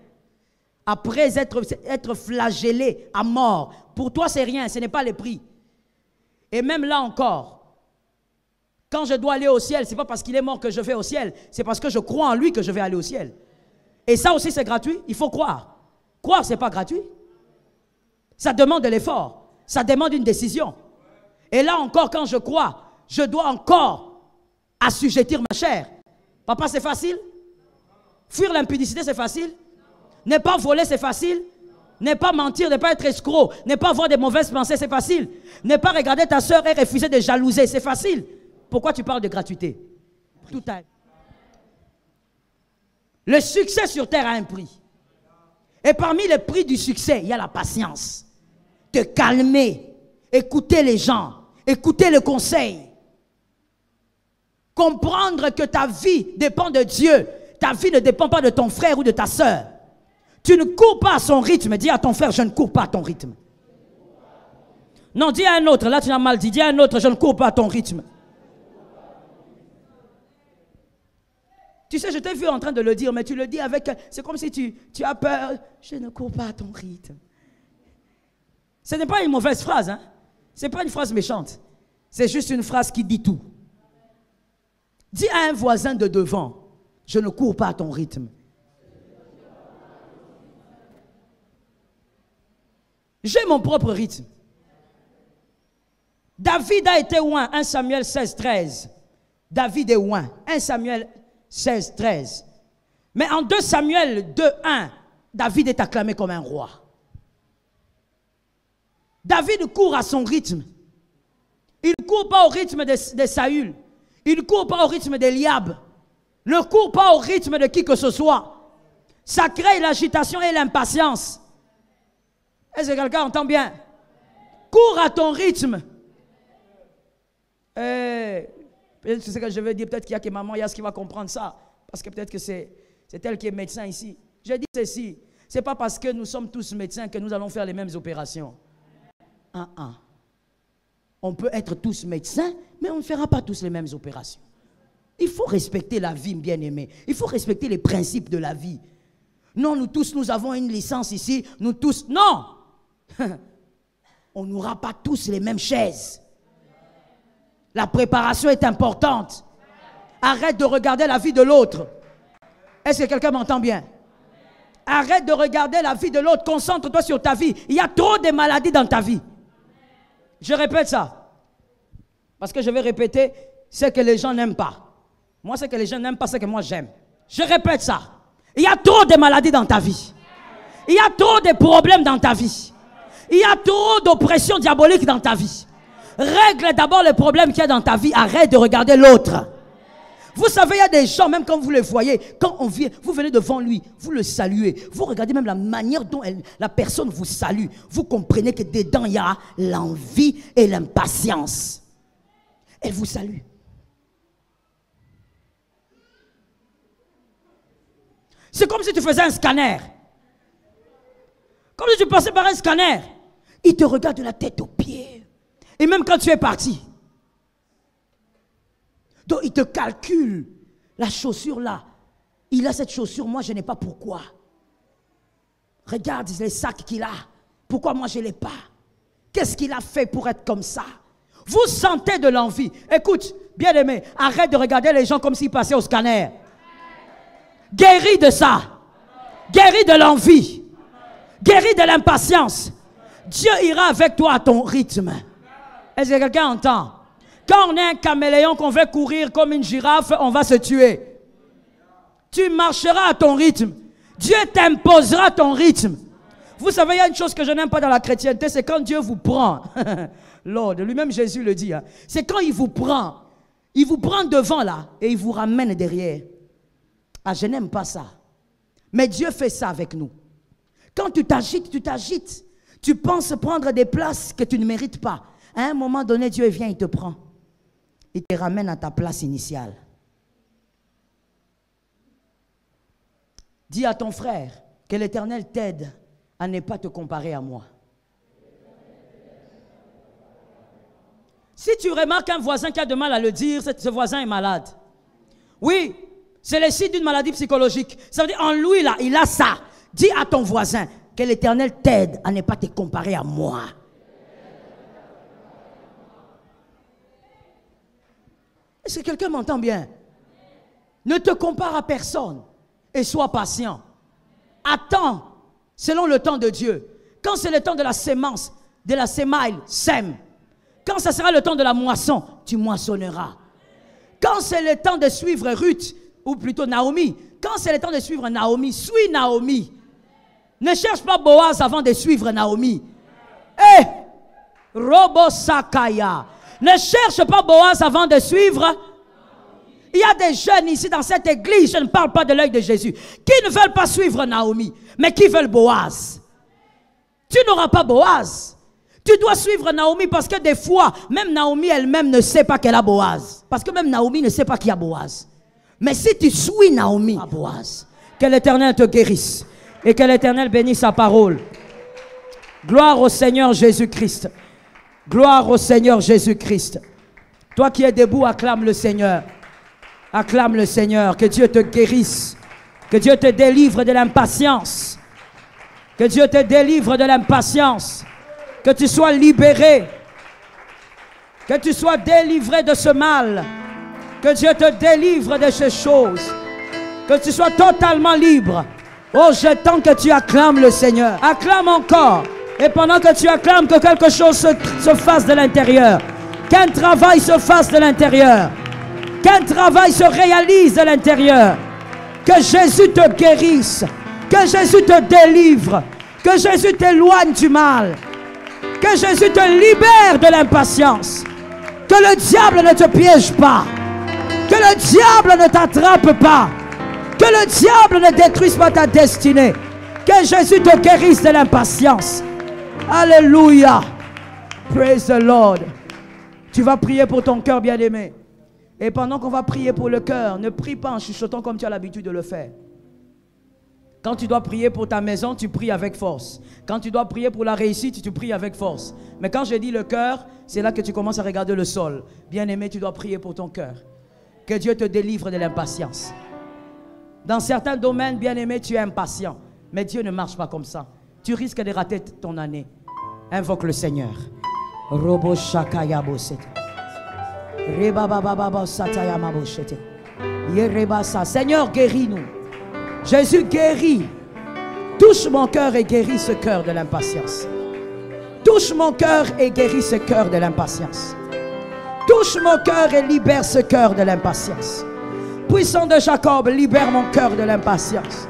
Après être flagellé à mort, pour toi, c'est rien. Ce n'est pas le prix. Et même là encore, quand je dois aller au ciel, ce n'est pas parce qu'il est mort que je vais au ciel. C'est parce que je crois en lui que je vais aller au ciel. Et ça aussi, c'est gratuit. Il faut croire. Croire, ce n'est pas gratuit. Ça demande de l'effort. Ça demande une décision. Et là encore, quand je crois, je dois encore assujettir ma chair. Papa, c'est facile? Fuir l'impudicité, c'est facile? Ne pas voler, c'est facile? Ne pas mentir, ne pas être escroc, ne pas avoir de mauvaises pensées, c'est facile? Ne pas regarder ta soeur et refuser de jalouser, c'est facile? Pourquoi tu parles de gratuité? Tout a... Le succès sur terre a un prix. Et parmi les prix du succès, il y a la patience. Te calmer, écouter les gens, écouter le conseil. Comprendre que ta vie dépend de Dieu. Ta vie ne dépend pas de ton frère ou de ta soeur. Tu ne cours pas à son rythme. Dis à ton frère, je ne cours pas à ton rythme. Non, dis à un autre, là tu as mal dit. Dis à un autre, je ne cours pas à ton rythme. Tu sais, je t'ai vu en train de le dire, mais tu le dis avec... C'est comme si tu as peur. Je ne cours pas à ton rythme. Ce n'est pas une mauvaise phrase, hein? Ce n'est pas une phrase méchante. C'est juste une phrase qui dit tout. Dis à un voisin de devant, je ne cours pas à ton rythme. J'ai mon propre rythme. David a été oint, 1 Samuel 16, 13. David est oint, 1 Samuel 16, 13. Mais en 2 Samuel 2, 1, David est acclamé comme un roi. David court à son rythme. Il ne court pas au rythme de Saül. Il ne court pas au rythme d'Eliab. Ne court pas au rythme de qui que ce soit. Ça crée l'agitation et l'impatience. Est-ce que quelqu'un entend bien? Cours à ton rythme. Peut-être ce que je veux dire, peut-être qu'il y a que maman Yass qui va comprendre ça. Parce que peut-être que c'est elle qui est médecin ici. Je dis ceci. Ce n'est pas parce que nous sommes tous médecins que nous allons faire les mêmes opérations. On peut être tous médecins, mais on ne fera pas tous les mêmes opérations. Il faut respecter la vie, bien-aimé. Il faut respecter les principes de la vie. Non, nous tous, nous avons une licence ici. Nous tous, non. On n'aura pas tous les mêmes chaises. La préparation est importante. Arrête de regarder la vie de l'autre. Est-ce que quelqu'un m'entend bien? Arrête de regarder la vie de l'autre. Concentre-toi sur ta vie. Il y a trop de maladies dans ta vie. Je répète ça. Parce que je vais répéter ce que les gens n'aiment pas. Moi, ce que les gens n'aiment pas, c'est que moi j'aime. Je répète ça. Il y a trop de maladies dans ta vie. Il y a trop de problèmes dans ta vie. Il y a trop d'oppression diabolique dans ta vie. Règle d'abord les problèmes qu'il y a dans ta vie. Arrête de regarder l'autre. Vous savez, il y a des gens, même quand vous les voyez, quand on vient, vous venez devant lui, vous le saluez. Vous regardez même la manière dont la personne vous salue. Vous comprenez que dedans, il y a l'envie et l'impatience. Elle vous salue. C'est comme si tu faisais un scanner. Comme si tu passais par un scanner. Il te regarde de la tête aux pieds. Et même quand tu es parti. Donc il te calcule. La chaussure là. Il a cette chaussure, moi je n'ai pas, pourquoi? Regarde les sacs qu'il a. Pourquoi moi je ne l'ai pas? Qu'est-ce qu'il a fait pour être comme ça? Vous sentez de l'envie. Écoute, bien aimé, arrête de regarder les gens comme s'ils passaient au scanner. Guéris de ça. Guéris de l'envie. Guéris de l'impatience. Dieu ira avec toi à ton rythme. Est-ce que quelqu'un entend? Quand on est un caméléon, qu'on veut courir comme une girafe, on va se tuer. Tu marcheras à ton rythme. Dieu t'imposera ton rythme. Vous savez, il y a une chose que je n'aime pas dans la chrétienté, c'est quand Dieu vous prend. Lord, lui-même Jésus le dit. Hein. C'est quand il vous prend. Il vous prend devant là et il vous ramène derrière. Ah, je n'aime pas ça. Mais Dieu fait ça avec nous. Quand tu t'agites, tu t'agites. Tu penses prendre des places que tu ne mérites pas. À un moment donné, Dieu vient, il te prend. Il te ramène à ta place initiale. Dis à ton frère que l'Éternel t'aide à ne pas te comparer à moi. Si tu remarques un voisin qui a de mal à le dire, ce voisin est malade. Oui. C'est le signe d'une maladie psychologique. Ça veut dire, en lui, là, il a ça. Dis à ton voisin que l'Éternel t'aide à ne pas te comparer à moi. Est-ce que quelqu'un m'entend bien? Ne te compare à personne et sois patient. Attends, selon le temps de Dieu. Quand c'est le temps de la sémence, de la sémaille, sème. Quand ça sera le temps de la moisson, tu moissonneras. Quand c'est le temps de suivre Ruth, ou plutôt Naomi. Quand c'est le temps de suivre Naomi, suis Naomi. Ne cherche pas Boaz avant de suivre Naomi. Eh, Robo Sakaya. Ne cherche pas Boaz avant de suivre. Il y a des jeunes ici dans cette église, je ne parle pas de l'œil de Jésus, qui ne veulent pas suivre Naomi, mais qui veulent Boaz. Tu n'auras pas Boaz. Tu dois suivre Naomi parce que des fois, même Naomi elle-même ne sait pas qu'elle a Boaz. Parce que même Naomi ne sait pas qu'il y a Boaz. Mais si tu suis Naomi, Boaz, que l'Éternel te guérisse et que l'Éternel bénisse sa parole. Gloire au Seigneur Jésus-Christ. Gloire au Seigneur Jésus-Christ. Toi qui es debout, acclame le Seigneur. Acclame le Seigneur. Que Dieu te guérisse. Que Dieu te délivre de l'impatience. Que Dieu te délivre de l'impatience. Que tu sois libéré. Que tu sois délivré de ce mal. Que Dieu te délivre de ces choses. Que tu sois totalement libre. Oh, j'attends que tu acclames le Seigneur. Acclame encore. Et pendant que tu acclames, que quelque chose se fasse de l'intérieur. Qu'un travail se fasse de l'intérieur. Qu'un travail se réalise de l'intérieur. Que Jésus te guérisse. Que Jésus te délivre. Que Jésus t'éloigne du mal. Que Jésus te libère de l'impatience. Que le diable ne te piège pas. Que le diable ne t'attrape pas. Que le diable ne détruise pas ta destinée. Que Jésus te guérisse de l'impatience. Alléluia. Praise the Lord. Tu vas prier pour ton cœur bien-aimé. Et pendant qu'on va prier pour le cœur, ne prie pas en chuchotant comme tu as l'habitude de le faire. Quand tu dois prier pour ta maison, tu pries avec force. Quand tu dois prier pour la réussite, tu pries avec force. Mais quand je dis le cœur, c'est là que tu commences à regarder le sol. Bien-aimé, tu dois prier pour ton cœur. Que Dieu te délivre de l'impatience. Dans certains domaines, bien-aimé, tu es impatient. Mais Dieu ne marche pas comme ça. Tu risques de rater ton année. Invoque le Seigneur. Robo shakaya bosete. Reba baba baba sataya maboshete. Yereba sa. Seigneur, guéris-nous. Jésus guérit. Touche mon cœur et guéris ce cœur de l'impatience. Touche mon cœur et guéris ce cœur de l'impatience. Touche mon cœur et libère ce cœur de l'impatience. Puissant de Jacob, libère mon cœur de l'impatience.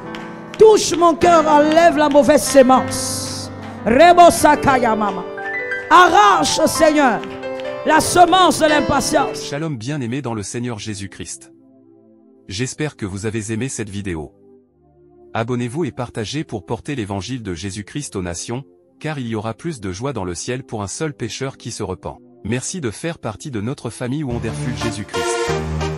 Touche mon cœur, enlève la mauvaise sémence. Rebo sakaya mama. Arrache, Seigneur, la semence de l'impatience. Shalom bien-aimés dans le Seigneur Jésus-Christ. J'espère que vous avez aimé cette vidéo. Abonnez-vous et partagez pour porter l'évangile de Jésus-Christ aux nations, car il y aura plus de joie dans le ciel pour un seul pécheur qui se repent. Merci de faire partie de notre famille Wonderful Jésus-Christ.